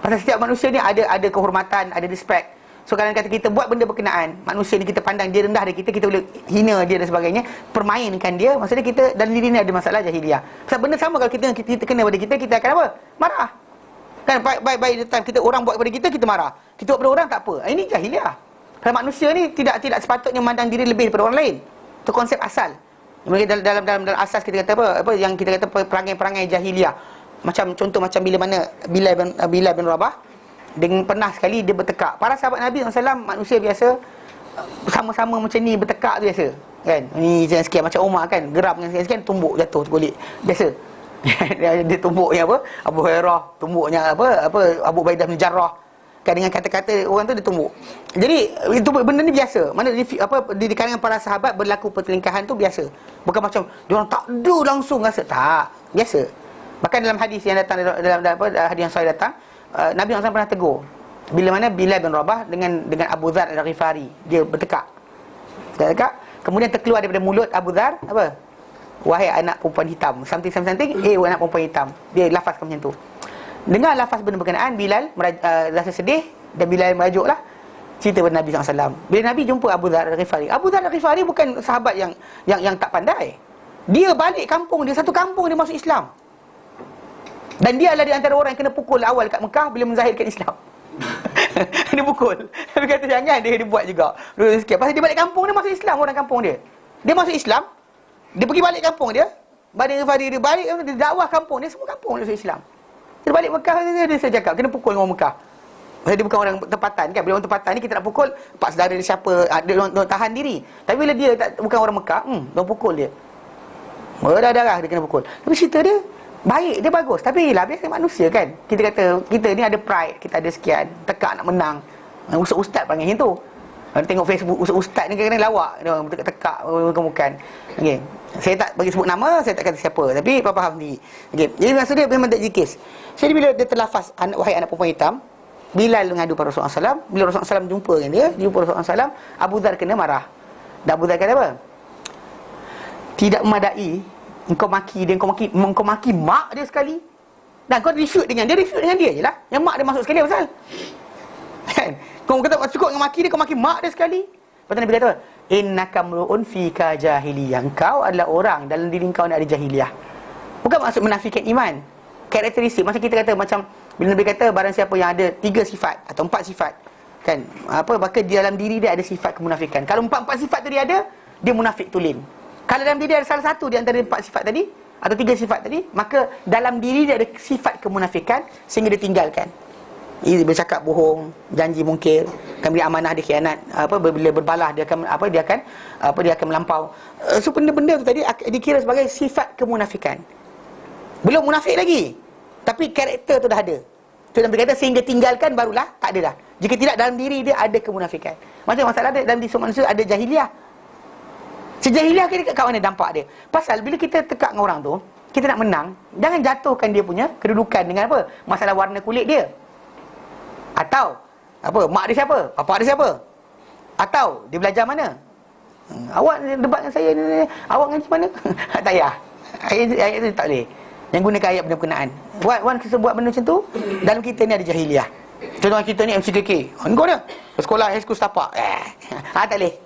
Pasal setiap manusia ni ada kehormatan, ada respect. So kalau kata kita buat benda berkenaan, manusia ni kita pandang dia rendah dari kita boleh hina dia dan sebagainya, permainkan dia, maksudnya kita dalam diri ni ada masalah jahiliah. Pasal benda sama kalau kita kena pada kita akan apa? Marah. Kan by the time orang buat kepada kita marah. Kita buat pada orang tak apa. Ini jahiliah. Kalau manusia ni tidak sepatutnya memandang diri lebih daripada orang lain. Itu konsep asal. Dalam asas kita kata apa yang kita kata perangai-perangai jahiliah. Macam contoh macam bila mana Bilal bin Rabah dengan pernah sekali dia bertekak. Para sahabat Nabi SAW manusia biasa, sama-sama macam ni bertekak tu biasa. Kan? Ni sekian macam Umar kan, geram dengan sekian tumbuk jatuh tergolek. Biasa. Dia tumbuknya apa? Abu Hurairah, tumbuknya apa Abu Ubaidah bin Jarrah. Kan dengan kata-kata orang tu dia tumbuk. Jadi itu benda ni biasa. Mana di kalangan para sahabat berlaku pertelingkahan tu biasa. Bukan macam dia orang tak ada langsung rasa, tak. Biasa. Bahkan dalam hadis yang datang dalam hadis yang sahih datang, Nabi SAW pernah tegur bila mana Bilal bin Rabah dengan Abu Dzar Al-Ghifari, dia bertekak. Kemudian terkeluar daripada mulut Abu Dzar apa? Wahai anak perempuan hitam, something, anak perempuan hitam. Dia lafazkan macam tu. Dengar lafaz benda berkenaan, Bilal rasa sedih dan Bilal merajuklah cerita pada Nabi SAW. Bila Nabi jumpa Abu Dzar Al-Ghifari, Abu Dzar Al-Ghifari bukan sahabat yang tak pandai. Dia balik kampung dia, satu kampung dia masuk Islam. Dan dia adalah di antara orang yang kena pukul awal kat Mekah bila menzahirkan Islam. Dia pukul. Tapi kata jangan dia buat juga. Dulu sikit. Pasal dia balik kampung dia masuk Islam, orang kampung dia. Dia masuk Islam, dia pergi balik kampung dia. Badai Ghifari dia balik, dia dakwah kampung dia, semua kampung dia masuk Islam. Dia balik Mekah, dia cakap kena pukul dengan orang Mekah. Pasal dia bukan orang tempatan kan. Bila orang tempatan ni kita nak pukul, pak saudara dia siapa, dia orang tahan diri. Tapi bila dia bukan orang Mekah, dia pukul dia. Darah dia kena pukul. Tapi cerita dia baik, dia bagus. Tapi yelah, biasa manusia kan. Kita kata, kita ni ada pride, kita ada sekian, tekak nak menang. Ustaz panggil macam tu. Tengok Facebook ustaz ni kadang-kadang lawak, dia tekak bukan. Okey. Saya tak bagi sebut nama, saya tak kata siapa, tapi faham sendiri. Okey. Jadi maksud dia memang tak jikis. Jadi bila dia terlafaz wahai anak perempuan hitam, Bilal mengadu pada Rasulullah SAW. Bila Rasulullah SAW jumpa dengan dia, jumpa Rasulullah SAW, Abu Dzar kena marah. Dan Abu Dzar kata apa? Tidak memadai engkau maki dia, engkau maki mak dia sekali. Dan kau refute dengan dia je lah. Yang mak dia masuk sekali apa pasal? Kan? Kau kata cukup dengan maki dia, kau maki mak dia sekali. Lepas tu Nabi kata, innaka mru'un fika jahiliyah. Engkau adalah orang dalam diri engkau ni ada jahiliyah. Bukan maksud menafikan iman. Karakteristik macam kita kata, macam bila Nabi kata barang siapa yang ada 3 sifat atau 4 sifat, kan? Maka di dalam diri dia ada sifat kemunafikan. Kalau 4 sifat tu dia ada, dia munafik tulen. Kalau dalam diri dia ada salah satu di antara 4 sifat tadi atau 3 sifat tadi, maka dalam diri dia ada sifat kemunafikan sehingga dia tinggalkan. Dia bercakap bohong, janji mungkir, kemudian amanah dia khianat, bila berbalah dia akan melampau. So benda-benda tu tadi dikira sebagai sifat kemunafikan. Belum munafik lagi, tapi karakter tu dah ada. Tu Nabi kata sehingga tinggalkan barulah tak ada dah. Jika tidak, dalam diri dia ada kemunafikan. Macam masalah dia dalam diri manusia ada jahiliah. Sejahiliah kita kat mana dampak dia? Pasal bila kita tekak dengan orang tu, kita nak menang, jangan jatuhkan dia punya kedudukan dengan apa? Masalah warna kulit dia. Atau apa? Mak dia siapa? Bapak dia siapa? Atau dia belajar mana? Awak debat dengan saya ni, awak ngaji mana? Tak payah. Ayat tu tak boleh. Yang gunakan ayat benda berkenaan. Wan kita buat benda macam tu, dalam kita ni ada jahiliah. Contoh kita ni MCKK. Kau ni sekolah high school setapak. Tak boleh.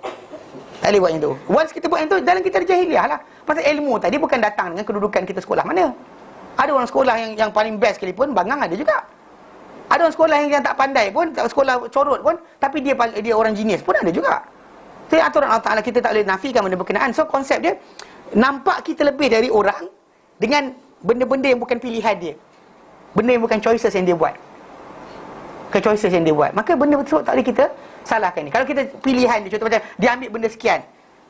Tak boleh buat yang tu. Once kita buat yang tu, dalam kita ada jahiliah lah. Pasal ilmu tadi bukan datang dengan kedudukan kita sekolah mana. Ada orang sekolah yang paling best sekalipun, bangang ada juga. Ada orang sekolah yang tak pandai pun, sekolah corot pun, tapi dia orang genius pun ada juga. Jadi aturan Allah Ta'ala kita tak boleh nafikan benda berkenaan. So konsep dia, nampak kita lebih dari orang dengan benda-benda yang bukan pilihan dia. Benda yang bukan choices yang dia buat. Choices yang dia buat. Maka benda tersebut tak boleh kita salahkan ni. Kalau kita pilihan dia, contoh macam dia ambil benda sekian,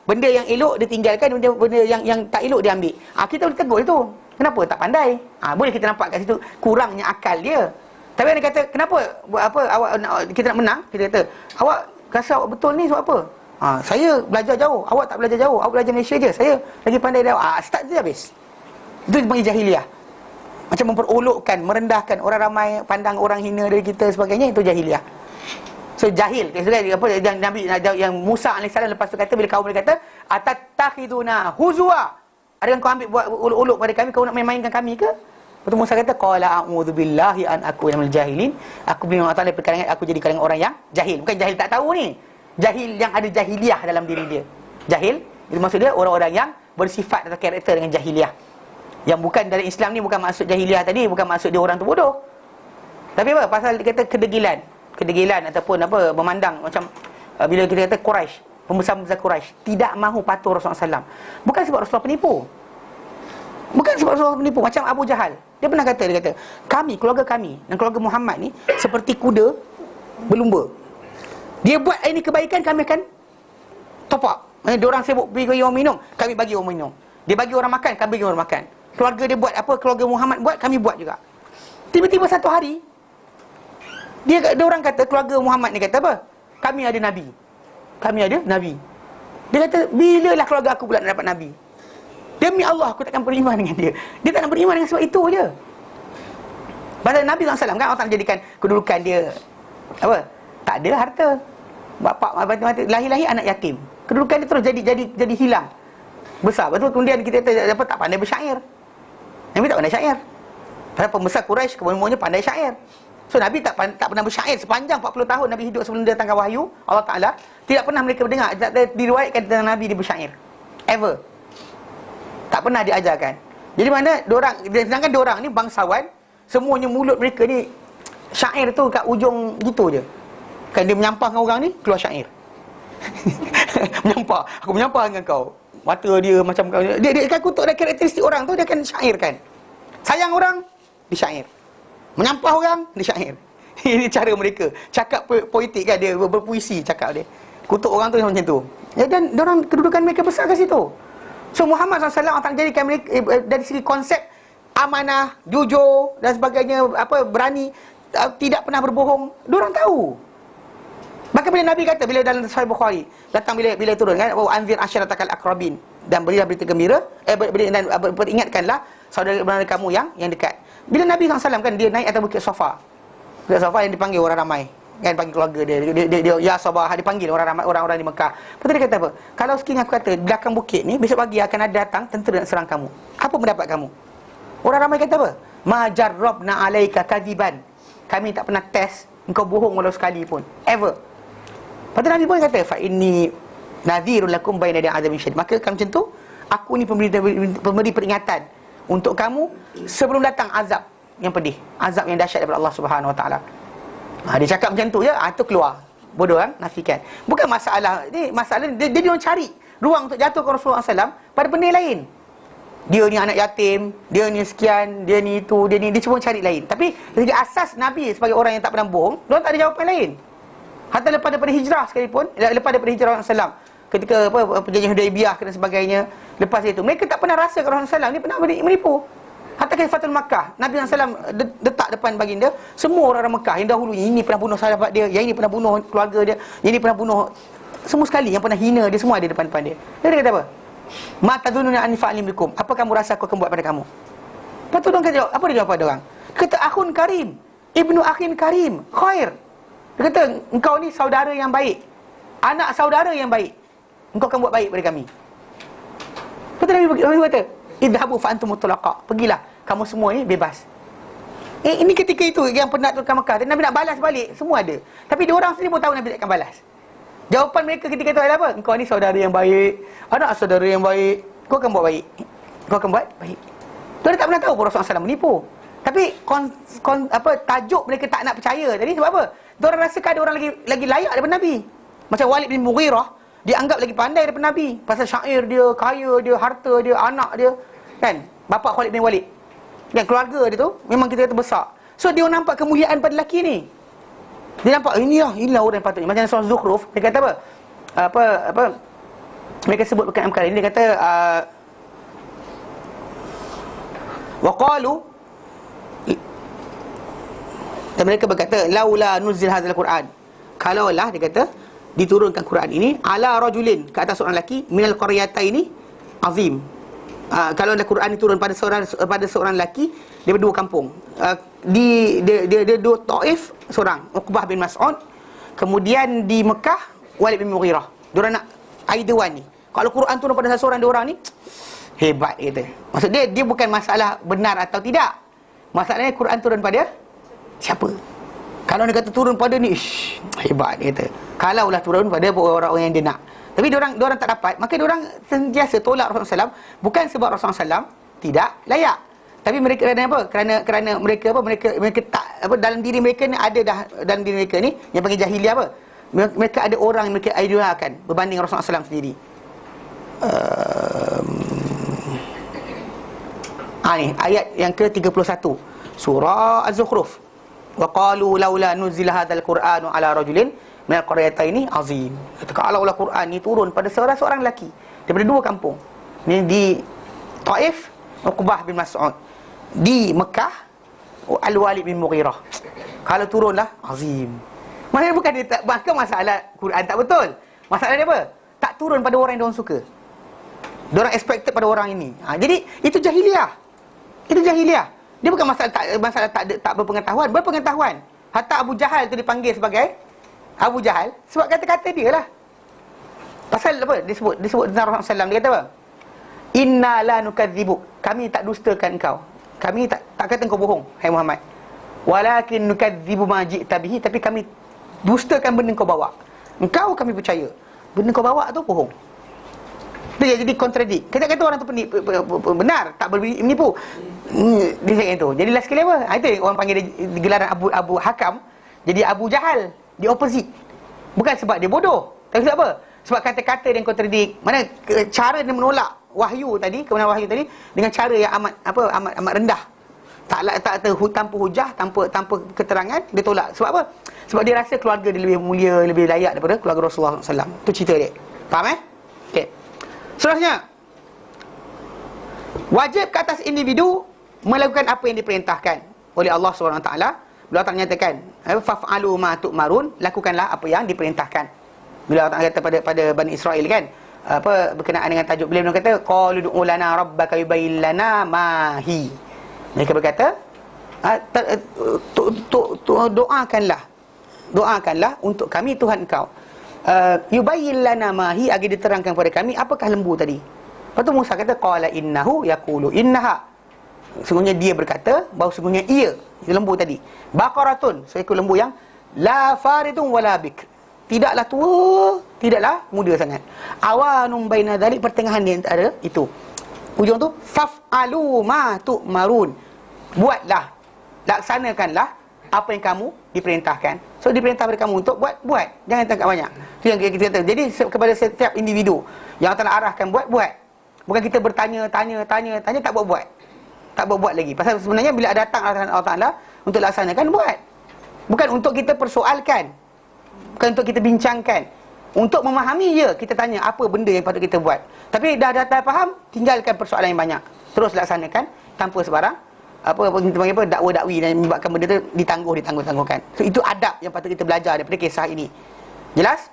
benda yang elok dia tinggalkan, benda yang tak elok dia ambil. Kita boleh tegur tu. Kenapa tak pandai? Boleh kita nampak kat situ kurangnya akal dia. Tapi dia kata, kenapa buat apa awak kita nak menang? Kita kata, awak rasa awak betul ni sebab apa? Saya belajar jauh, awak tak belajar jauh. Awak belajar Malaysia je, saya lagi pandai dari awak. Start je habis. Itu dipanggil jahiliah. Macam memperolokkan, merendahkan orang ramai, pandang orang hina dari kita sebagainya, itu jahiliah. So jahil. Yang Nabi yang Musa AS lepas tu kata, bila kaum dia kata, atattakhiduna huzwa. Adakah kau ambil buat uluk-uluk pada kami, kau nak main-mainkan kami ke? Lepas tu Musa kata, qala a'udzu billahi an akuna minal jahilin. Aku berlindung Allah Ta'ala daripada kalangan aku jadi kalangan orang yang jahil. Bukan jahil tak tahu ni. Jahil yang ada jahiliah dalam diri dia. Jahil, itu maksud dia orang-orang yang bersifat atau karakter dengan jahiliah. Yang bukan dalam Islam ni bukan maksud jahiliah tadi, bukan maksud dia orang tu bodoh. Tapi apa? Pasal dia kata kedegilan ataupun apa, memandang macam bila kita kata Quraisy. pembesar-pembesar Quraisy tidak mahu patuh Rasulullah SAW. Bukan sebab Rasulullah penipu. Bukan sebab Rasulullah penipu. Macam Abu Jahal, dia pernah kata, dia kata, kami, keluarga kami dan keluarga Muhammad ni seperti kuda berlumba. Dia buat ini kebaikan, kami akan top up. Dia orang sibuk bagi orang minum, kami bagi orang minum. Dia bagi orang makan, kami bagi orang makan. Keluarga dia buat apa, keluarga Muhammad buat, kami buat juga. Tiba-tiba satu hari, dia orang kata, keluarga Muhammad ni kata apa? Kami ada Nabi. Kami ada Nabi. Dia kata, bilalah keluarga aku pula nak dapat Nabi? Demi Allah, aku takkan beriman dengan dia. Dia tak nak beriman dengan sebab itu je. Pasal Nabi SAW kan, Allah tak jadikan kedudukan dia apa? Tak ada harta. Bapak mati, lahir-lahir anak yatim. Kedudukan dia terus jadi hilang. Besar. Betul, kemudian kita kata apa, tak pandai bersyair. Nabi tak pandai syair. Pasal pembesar Quraisy kemudiannya pandai syair. So Nabi tak pernah bersyair sepanjang 40 tahun Nabi hidup sebelum datangkan wahyu Allah Ta'ala. Tidak pernah mereka mendengar, tak diriwayatkan tentang Nabi dia bersyair. Ever. Tak pernah diajarkan. Jadi mana diorang, sedangkan diorang ni bangsawan, semuanya mulut mereka ni syair tu kat ujung gitu je. Kan dia menyampahkan orang ni, keluar syair. Menyampah, aku menyampah dengan kau. Mata dia macam kau. Dia akan kutuk dan karakteristik orang tu, dia akan syairkan. Sayang orang, dia syair. Menyampah orang, dia syair. Ini cara mereka. Cakap poetik kan, dia berpuisi cakap dia. Kutuk orang tu macam tu. Ya, dan diorang kedudukan mereka besar kat situ. So Muhammad SAW akan jadikan mereka dari segi konsep amanah, jujur dan sebagainya, apa, berani, tidak pernah berbohong. Diorang tahu. Maka bila Nabi kata, bila dalam Sahih Bukhari datang bila turun kan, wa anzir asyaratakal aqrabin, dan berilah berita gembira, dan peringatkanlah saudara-saudara kamu yang dekat. Bila Nabi SAW kan, dia naik atas Bukit Safa. Bukit Safa yang dipanggil orang ramai. Kan panggil keluarga dia ya Sabah, dipanggil orang ramai, orang-orang di Mekah. Lepas tu dia kata apa? Kalau sekiranya aku kata belakang bukit ni besok pagi akan ada datang tentera nak serang kamu, apa pendapat kamu? Orang ramai kata apa? Ma jarrabna alaika kadiban. Kami tak pernah test engkau bohong walau sekali pun, ever. Lepas tu Nabi pun kata, fa inni nadhirul lakum baina yadi azabin syadid. Maka kan macam tu, aku ni pemberi peringatan untuk kamu sebelum datang azab yang pedih, azab yang dahsyat daripada Allah Subhanahu Wa Taala. Dia cakap macam tu je, tu keluar. Bodoh kan? Nafikan. Bukan masalah ni, masalah dia orang cari ruang untuk jatuhkan Rasulullah SAW pada benda lain. Dia ni anak yatim, dia ni sekian, dia ni itu, dia cuma cari lain. Tapi dari asas Nabi sebagai orang yang tak pernah bohong, dia tak ada jawapan lain. Hatta lepas daripada hijrah sekalipun, lepas daripada hijrah Rasulullah SAW, ketika perjanjian Hudaibiyah dan sebagainya, lepas itu mereka tak pernah rasa kalau Rasulullah SAW ni pernah menipu. Hatta Khilafatul Makkah, Nabi SAW letak depan baginda semua orang Mekah yang dahulu, ini pernah bunuh sahabat dia, yang ini pernah bunuh keluarga dia, yang ini pernah bunuh semua sekali, yang pernah hina dia, semua ada depan dia. Dia kata apa? Ma tadununa an fa'alim bikum. Apa kamu rasa aku akan buat pada kamu? Lepas tu dia kata, apa dia jawab pada orang? Dia kata, akhun karim, ibnu akhin karim, khair. Dia kata, engkau ni saudara yang baik, anak saudara yang baik, engkau akan buat baik pada kami. Lepas tu Nabi kata, idhabu fa'antum mutlaqa. Pergilah, kamu semua ni bebas. Ini ketika itu yang penat turunkan Mekah, dan Nabi nak balas balik, semua ada. Tapi dia orang sendiri pun tahu Nabi tak akan balas. Jawapan mereka ketika itu adalah apa? Engkau ni saudara yang baik, anak saudara yang baik, kau akan buat baik. Kau akan buat baik. Dia tak pernah tahu bahawa Rasulullah SAW menipu. Tapi tajuk mereka tak nak percaya tadi sebab apa? Dia orang rasa ada orang lagi layak daripada Nabi. Macam Walid bin Mughirah, dianggap lagi pandai daripada Nabi pasal syair dia, kaya dia, harta dia, anak dia, kan? Bapa Khalid bin Walid, dan keluarga dia tu memang kita kata besar. So dia nampak kemuliaan pada lelaki ni. Dia nampak inilah orang yang patutnya. Macam surah Zukhruf, dia kata apa mereka sebut bukan kali ini, dia kata waqalu, dan mereka berkata laula nuzil hadzal Quran, kalaulah dia kata diturunkan Quran ini ala rajulin, ke atas seorang lelaki, minal qaryataini azim. Kalau ada Quran diturun pada seorang lelaki daripada dua kampung, dia dua Taif seorang, Uqbah bin Mas'ud, kemudian di Mekah Walid bin Mughirah. Diorang nak either one ni. Kalau Quran turun pada salah seorang diorang ni, hebat kata. Maksud dia bukan masalah benar atau tidak. Masalahnya Quran turun pada siapa? Kalau dia kata turun pada ni, hebat dia kata. Kalaulah turun pada orang-orang yang dia nak. Tapi diorang tak dapat, maka diorang sentiasa tolak Rasulullah SAW. Bukan sebab Rasulullah SAW tidak layak, tapi mereka kerana apa? Kerana mereka tak dalam diri mereka ni ada dah, dalam diri mereka ni yang panggil jahiliah apa? Mereka ada orang yang mereka idolakan berbanding Rasulullah SAW sendiri. Ni ayat yang ke-31 surah Az-Zukhruf. Wa qalu laula nuzila hadzal qur'anu ala rajulin minal qaryataini azim. Kalaulah Quran ni turun pada seorang lelaki daripada dua kampung. Ni di Taif, Uqbah bin Mas'ud. Di Mekah, Al-Walid bin Mughirah. Kalau turunlah azim. Maksudnya bukan dia tak, bahkan masalah Quran tak betul. Masalah dia apa? Tak turun pada orang yang diorang suka. Diorang expected pada orang ini. Jadi itu jahiliah. Itu jahiliah. Dia bukan masalah tak berpengetahuan, berpengetahuan. Hatta Abu Jahal tu dipanggil sebagai Abu Jahal sebab kata-kata dia lah. Pasal apa? Disebut tentang Rasulullah SAW. Dia kata apa? Inna la nukadzibu. Kami tak dustakan engkau. Kami tak kata engkau bohong, hai Muhammad. Walakin nukadzibu ma ji'ta bihi, tapi kami dustakan benda kau bawa. Engkau kami percaya. Benda kau bawa tu bohong. Dia jadi kontradik. Kita kata orang tu benar, tak menipu. Dia cakap itu. Jadi last sekali apa? Itu orang panggil dia gelaran Abu Hakam. Jadi Abu Jahal, dia opposite. Bukan sebab dia bodoh, tapi sebab apa? Sebab kata-kata dia kontradik. Mana cara dia menolak wahyu tadi, kebenaran wahyu tadi dengan cara yang amat rendah. Tanpa hujah, tanpa keterangan, dia tolak. Sebab apa? Sebab dia rasa keluarga dia lebih mulia, lebih layak daripada keluarga Rasulullah SAW. Itu cerita dia. Faham Okey. Seterusnya, wajib ke atas individu melakukan apa yang diperintahkan oleh Allah SWT. Bila Allah nyatakan faf'alu ma tu'marun, lakukanlah apa yang diperintahkan. Bila Allah kata pada Bani Israel kan, apa berkenaan dengan tajuk beliau kata qalu du'u lana rabbaka yubayyin lana ma hi. Mereka berkata doakanlah untuk kami Tuhan engkau, yubayyin lana ma hi, agar diterangkan kepada kami apakah lembu tadi. Lepas tu Musa kata qala innahu yaqulu innaha, sungguhnya dia berkata bahawa sungguhnya ia lembu tadi baqaratun, seekor lembu yang la faridun wala bikr, tidaklah tua, tidaklah muda sangat, awanum baina dzalik, pertengahan di antara itu. Ujung tu faf'alu ma tu'marun, buatlah, laksanakanlah apa yang kamu diperintahkan. So diperintah kepada kamu untuk buat, jangan tangkap banyak. Itu yang kita kata. Jadi kepada setiap individu yang Allah arahkan buat. Bukan kita bertanya tak buat. Tak buat lagi. Pasal sebenarnya bila datang Allah Taala untuk laksanakan, buat. Bukan untuk kita persoalkan, bukan untuk kita bincangkan, untuk memahami je kita tanya apa benda yang patut kita buat. Tapi dah faham, tinggalkan persoalan yang banyak, terus laksanakan tanpa sebarang apa kita panggil apa, dakwa-dakwi, dan menyebabkan benda tu ditangguhkan. So itu adab yang patut kita belajar daripada kisah ini. Jelas?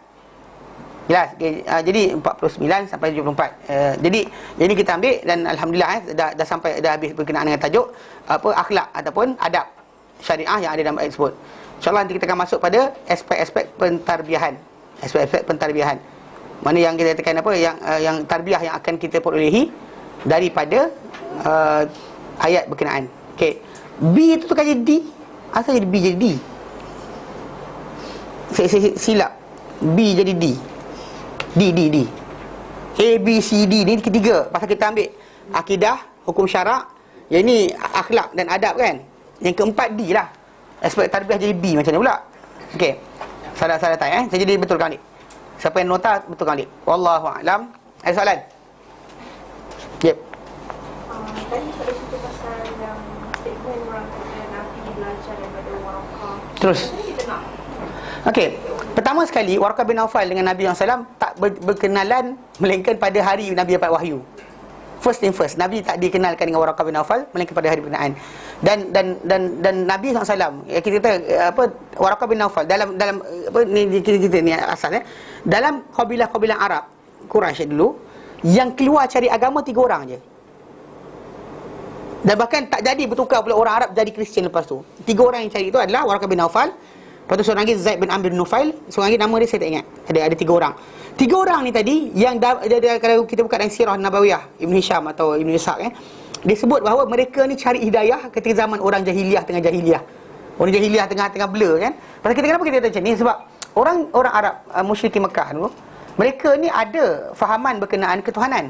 Okay. Jadi 49 sampai 74. Jadi kita ambil, dan alhamdulillah dah sampai, dah habis berkenaan dengan tajuk apa, akhlak ataupun adab syariah yang ada dalam ayat tersebut. InsyaAllah nanti kita akan masuk pada aspek-aspek pentarbiahan. Aspek-aspek pentarbiahan. Mana yang kita katakan apa, yang tarbiyah yang akan kita perolehi daripada ayat berkenaan. Okey. B itu tukar jadi D. Asal jadi B jadi D? Saya silap. B jadi D. D. A, B, C, D ni ketiga. Pasal kita ambil akidah, hukum syarak, yang ini akhlak dan adab kan. Yang keempat D lah. Aspek tarbiyah jadi B macam ni pula. Okey. Salah tak Saya jadi betulkan ni. Siapa yang nota betulkan ni. Wallahu a'lam. Ada soalan? Yep. Tadi pada cerita pasal yang statement orang kata Nabi belajar daripada Warakah. Terus. Kita nak. Okey. Pertama sekali, Warakah bin Naufal dengan Nabi SAW tak berkenalan melainkan pada hari Nabi dapat wahyu. First thing first, Nabi tak dikenalkan dengan Warakah bin Naufal melainkan pada hari berkenaan. Dan Nabi SAW, kita kata apa, Warakah bin Naufal dalam apa ni kita ni asal dalam kabilah-kabilah Arab Quraisy dulu, yang keluar cari agama 3 orang je. Dan bahkan tak jadi bertukar pula orang Arab jadi Kristian lepas tu. 3 orang yang cari itu adalah Warakah bin Naufal, lepas tu seorang lagi Zaid bin Amr bin Nufail, seorang lagi nama dia saya tak ingat. Ada 3 orang. 3 orang ni tadi yang kalau kita buka dalam Sirah Nabawiyah Ibn Hisham atau Ibn Ishaq dia sebut bahawa mereka ni cari hidayah ketika zaman orang jahiliah tengah jahiliah. Orang jahiliah tengah blur kan. Pasal kenapa kita kata macam ni? Sebab orang Arab musyrikin Mekah dulu, mereka ni ada fahaman berkenaan ketuhanan.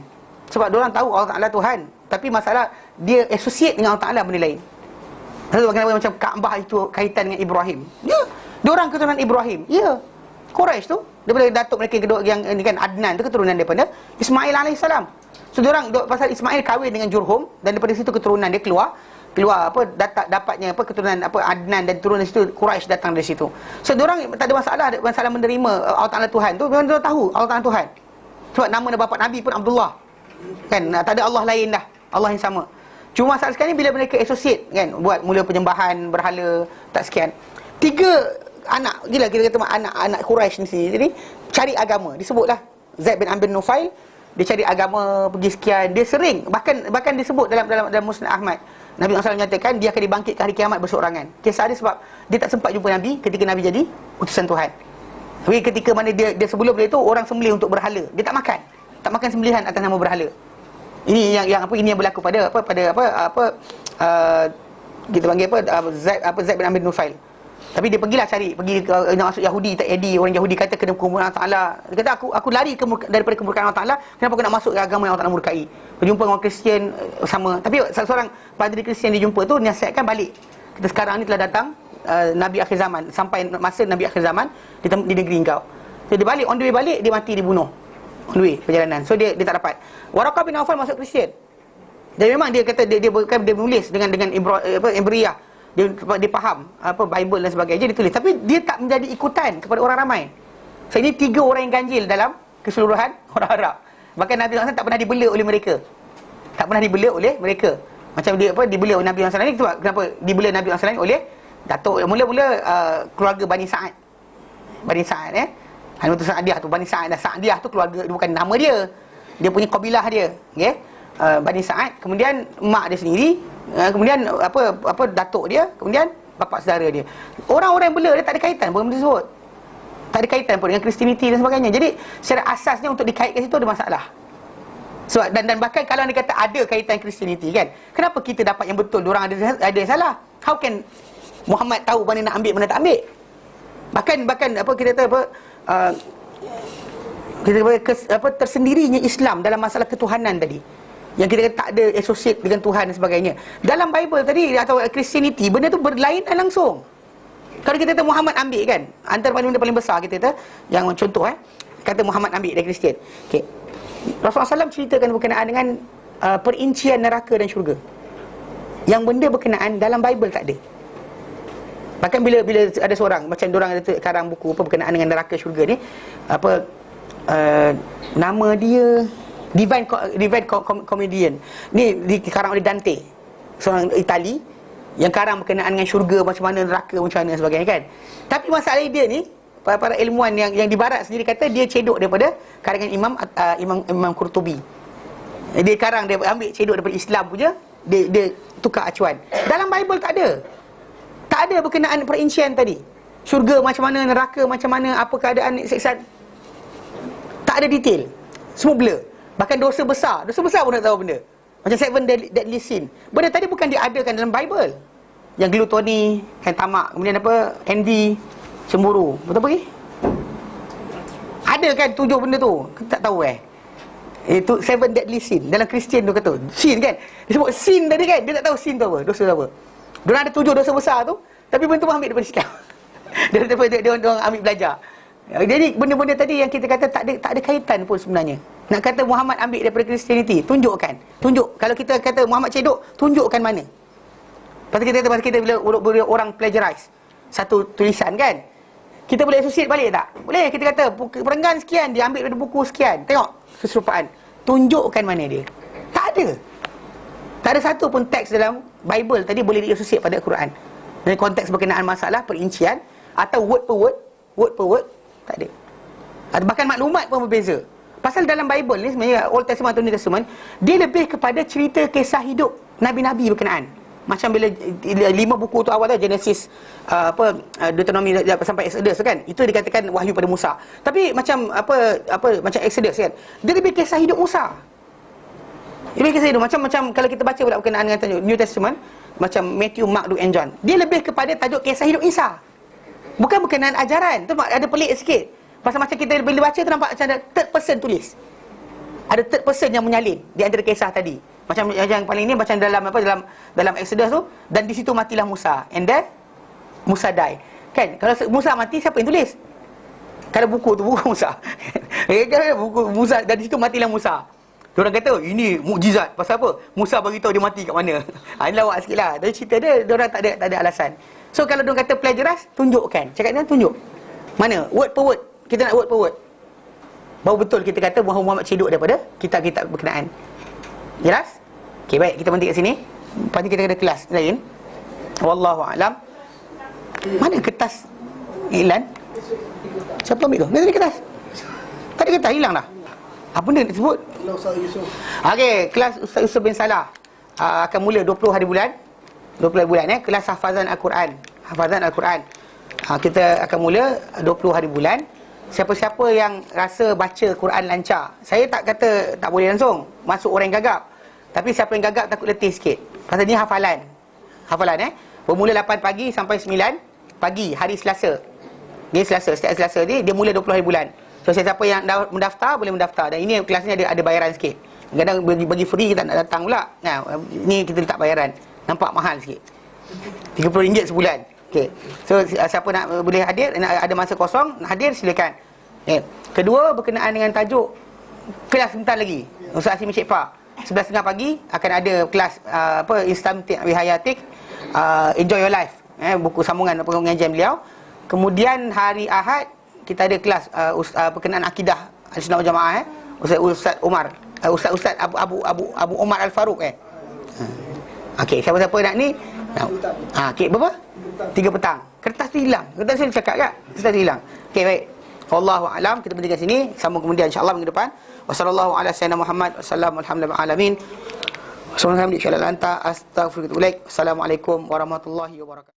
Sebab diorang tahu Allah Ta'ala Tuhan, tapi masalah dia associate dengan Allah Ta'ala benda lain. Sebab kenapa macam Kaabah itu kaitan dengan Ibrahim. Ya, diorang keturunan Ibrahim. Ya. Quraisy tu, daripada datuk mereka kedua yang ni kan, Adnan tu keturunan daripada Ismail alaihissalam. So diorang pasal Ismail kahwin dengan Jurhum, dan daripada situ keturunan dia keluar apa dapatnya apa keturunan apa Adnan, dan turunan situ Quraisy datang dari situ. So diorang tak ada masalah menerima Allah Taala Tuhan tu, memang dia tahu Allah Taala Tuhan. Sebab nama bapa Nabi pun Abdullah. Kan tak ada Allah lain dah, Allah yang sama. Cuma masalah sekarang ni bila mereka associate kan, buat mula penyembahan berhala tak sekian. 3 anak, gila kita kata anak Quraisy ni sendiri, jadi cari agama. Disebutlah Zaid bin Amr bin Nufail, dia cari agama pergi sekian, dia sering bahkan disebut dalam Musnad Ahmad. Nabi SAW menyatakan dia akan dibangkitkan hari kiamat berseorangan. Kisah dia sebab dia tak sempat jumpa Nabi ketika Nabi jadi utusan Tuhan. Tapi ketika mana dia sebelum dia tu orang sembelih untuk berhala, dia tak makan sembelihan atas nama berhala. Ini yang ini yang berlaku pada kita panggil Zaid bin Amr bin Nufail. Tapi dia pergi nak masuk Yahudi, tak jadi. Orang Yahudi kata kena kemurkaan Allah Ta'ala. Dia kata aku lari daripada kemurkaan Allah Ta'ala. Kenapa aku nak masuk ke agama yang Allah Ta'ala murkai? Berjumpa dengan orang Kristian sama. Tapi salah seorang padri Kristian dia jumpa tu nasihatkan balik. Kita sekarang ni telah datang Nabi akhir zaman. Sampai masa Nabi akhir zaman di negeri engkau. So dia balik, on the way balik dia mati dibunuh. On the way perjalanan. So dia tak dapat. Waraqah bin Nawfal masuk Kristian. Dan memang dia kata dia menulis dengan Ibriyah. Dia faham Bible dan sebagainya, dia tulis. Tapi dia tak menjadi ikutan kepada orang ramai. So ini 3 orang yang ganjil dalam keseluruhan orang Arab. Bahkan Nabi SAW tak pernah dibela oleh mereka. Macam dia dibela oleh Nabi SAW ni. Kenapa dibela Nabi SAW oleh datuk mula-mula keluarga Bani Sa'ad. Hanum tu Sa'diyah tu, Bani Sa'ad. Sa'diyah tu keluarga, bukan nama dia. Dia punya kabilah dia. Okey. Bani Sa'ad, kemudian mak dia sendiri, kemudian apa datuk dia, kemudian bapa saudara dia. Orang-orang yang bela dia tak ada kaitan pun tersebut. Tak ada kaitan pun dengan Kristianiti dan sebagainya. Jadi secara asasnya untuk dikaitkan situ ada masalah. Sebab dan bahkan kalau dia kata ada kaitan Kristianiti kan, kenapa kita dapat yang betul, diorang ada yang salah? How can Muhammad tahu mana nak ambil, mana tak ambil? Bahkan kita kata tersendirinya Islam dalam masalah ketuhanan tadi, yang kita kata tak ada associate dengan Tuhan dan sebagainya. Dalam Bible tadi atau Christianity, benda tu berlainan langsung. Kalau kita kata Muhammad ambil kan, antara benda paling besar kita kata, yang contoh kata Muhammad ambil dari Kristian. Okey. Rasulullah SAW ceritakan berkenaan dengan perincian neraka dan syurga. Yang benda berkenaan dalam Bible tak ada. Bahkan bila ada seorang macam diorang ada karang buku berkenaan dengan neraka syurga ni, nama dia Divine Comedian. Ni dikarang oleh Dante, seorang Itali, yang karang berkenaan dengan syurga, macam mana neraka, macam mana sebagainya kan. Tapi masalah dia ni, para ilmuwan yang di barat sendiri kata dia cedok daripada karangan Imam Qurtubi. Dia karang, dia ambil cedok daripada Islam punya, dia tukar acuan. Dalam Bible tak ada berkenaan perincian tadi. Syurga macam mana, neraka macam mana, apa keadaan siksaan, tak ada detail. Semua blur. Bahkan dosa besar pun tak tahu benda. Macam 7 deadly sin. Benda tadi bukan diadakan dalam Bible. Yang gluttony, tamak, kemudian envy, cemburu. Betul apa lagi? Ada kan 7 benda tu? Tak tahu Itu 7 deadly sin. Dalam Kristian tu kata sin kan. Dia sebut sin tadi kan. Dia tak tahu sin tu apa, dosa apa. Diorang ada 7 dosa besar tu, tapi benda tu ambil daripada Islam. Dia orang ambil belajar. Jadi benda-benda tadi yang kita kata tak ada kaitan pun sebenarnya. Nak kata Muhammad ambil daripada Kristianiti, tunjuk. Kalau kita kata Muhammad cedok, tunjukkan mana. Pasal kita bila orang plagiarize satu tulisan kan, kita boleh associate balik tak? Boleh. Kita kata perenggan sekian dia ambil daripada buku sekian. Tengok keserupaan. Tunjukkan mana dia. Tak ada satu pun teks dalam Bible tadi boleh di-associate pada Quran. Dari konteks berkenaan masalah perincian atau word per word, tak ada. Bahkan maklumat pun berbeza. Pasal dalam Bible ni sebenarnya Old Testament atau New Testament, dia lebih kepada cerita kisah hidup nabi-nabi berkenaan. Macam bila 5 buku tu awal Genesis, Deuteronomy sampai Exodus kan, itu dikatakan wahyu pada Musa. Tapi macam macam Exodus kan, dia lebih kisah hidup Musa. Lebih kisah hidup macam kalau kita baca pula berkenaan dengan tajuk New Testament, macam Matthew, Mark, Luke and John, dia lebih kepada tajuk kisah hidup Isa. Bukan berkenaan ajaran. Tu ada pelik sikit. Pasal macam kita bila baca tu nampak macam ada third person tulis. Ada third person yang menyalin di antara kisah tadi. Macam yang paling ni macam dalam Exodus tu, dan di situ matilah Musa. And then Musa die. Kan? Kalau Musa mati, siapa yang tulis? Kalau buku tu buku Musa. Kalau buku Musa, dari situ matilah Musa. Diorang kata ini mukjizat. Pasal apa? Musa bagi tahu dia mati kat mana. Ini lawak sikitlah. Dari cerita dia, diorang tak ada alasan. So kalau diorang kata plagiarize, tunjukkan. Cakap dia tunjuk. Mana? Word per word. Kita nak word per word. Baru betul kita kata bahawa Muhammad cedok daripada kitab-kitab berkenaan. Jelas? Okey, baik, kita berhenti kat sini. Lepas ni kita ada kelas lain. Wallahu a'lam. Mana kertas iklan? Siapa ambil tu? Ni kertas. Tadi kertas hilang dah. Apa benda nak sebut? Okey, kelas Ustaz Yusuf bin Salah akan mula 20 hari bulan. 20 hari bulan kelas hafazan Al-Quran. Hafazan Al-Quran. Kita akan mula 20 hari bulan. Siapa-siapa yang rasa baca Quran lancar, saya tak kata tak boleh langsung masuk orang yang gagap. Tapi siapa yang gagap takut letih sikit. Pasal ni hafalan. Hafalan bermula 8 pagi sampai 9 pagi hari Selasa. Ni Selasa, setiap Selasa ni dia mula 20 hari bulan. So siapa yang dah mendaftar boleh mendaftar. Dan ini kelas ni ada bayaran sikit. Kadang bagi free kita nak datang pula. Nah, ni kita letak bayaran. Nampak mahal sikit. RM30 sebulan. Okey. So siapa nak boleh hadir, ada masa kosong nak hadir silakan. Kedua berkenaan dengan tajuk kelas sebentar lagi. Ustaz Hashim Encik Fah 11.30 pagi akan ada kelas Istamti' bi Hayatik, Enjoy Your Life. Buku sambungan pengajian beliau. Kemudian hari Ahad kita ada kelas berkenaan akidah Ahlussunnah wal Jamaah Ustaz Umar, Ustaz Abu Umar Al-Faruq Okey, siapa-siapa nak ni? Okey, berapa? 3 petang. Kertas tu hilang. Kertas saya cakap tak? Kertas tu hilang. Okey, baik. Wallahu a'lam. Kita berhenti kat sini. Sambung kemudian insya-Allah minggu depan. Wassallallahu ala sayyidina Muhammad wasallam alhamdulillahi alamin. Assalamualaikum warahmatullahi wabarakatuh.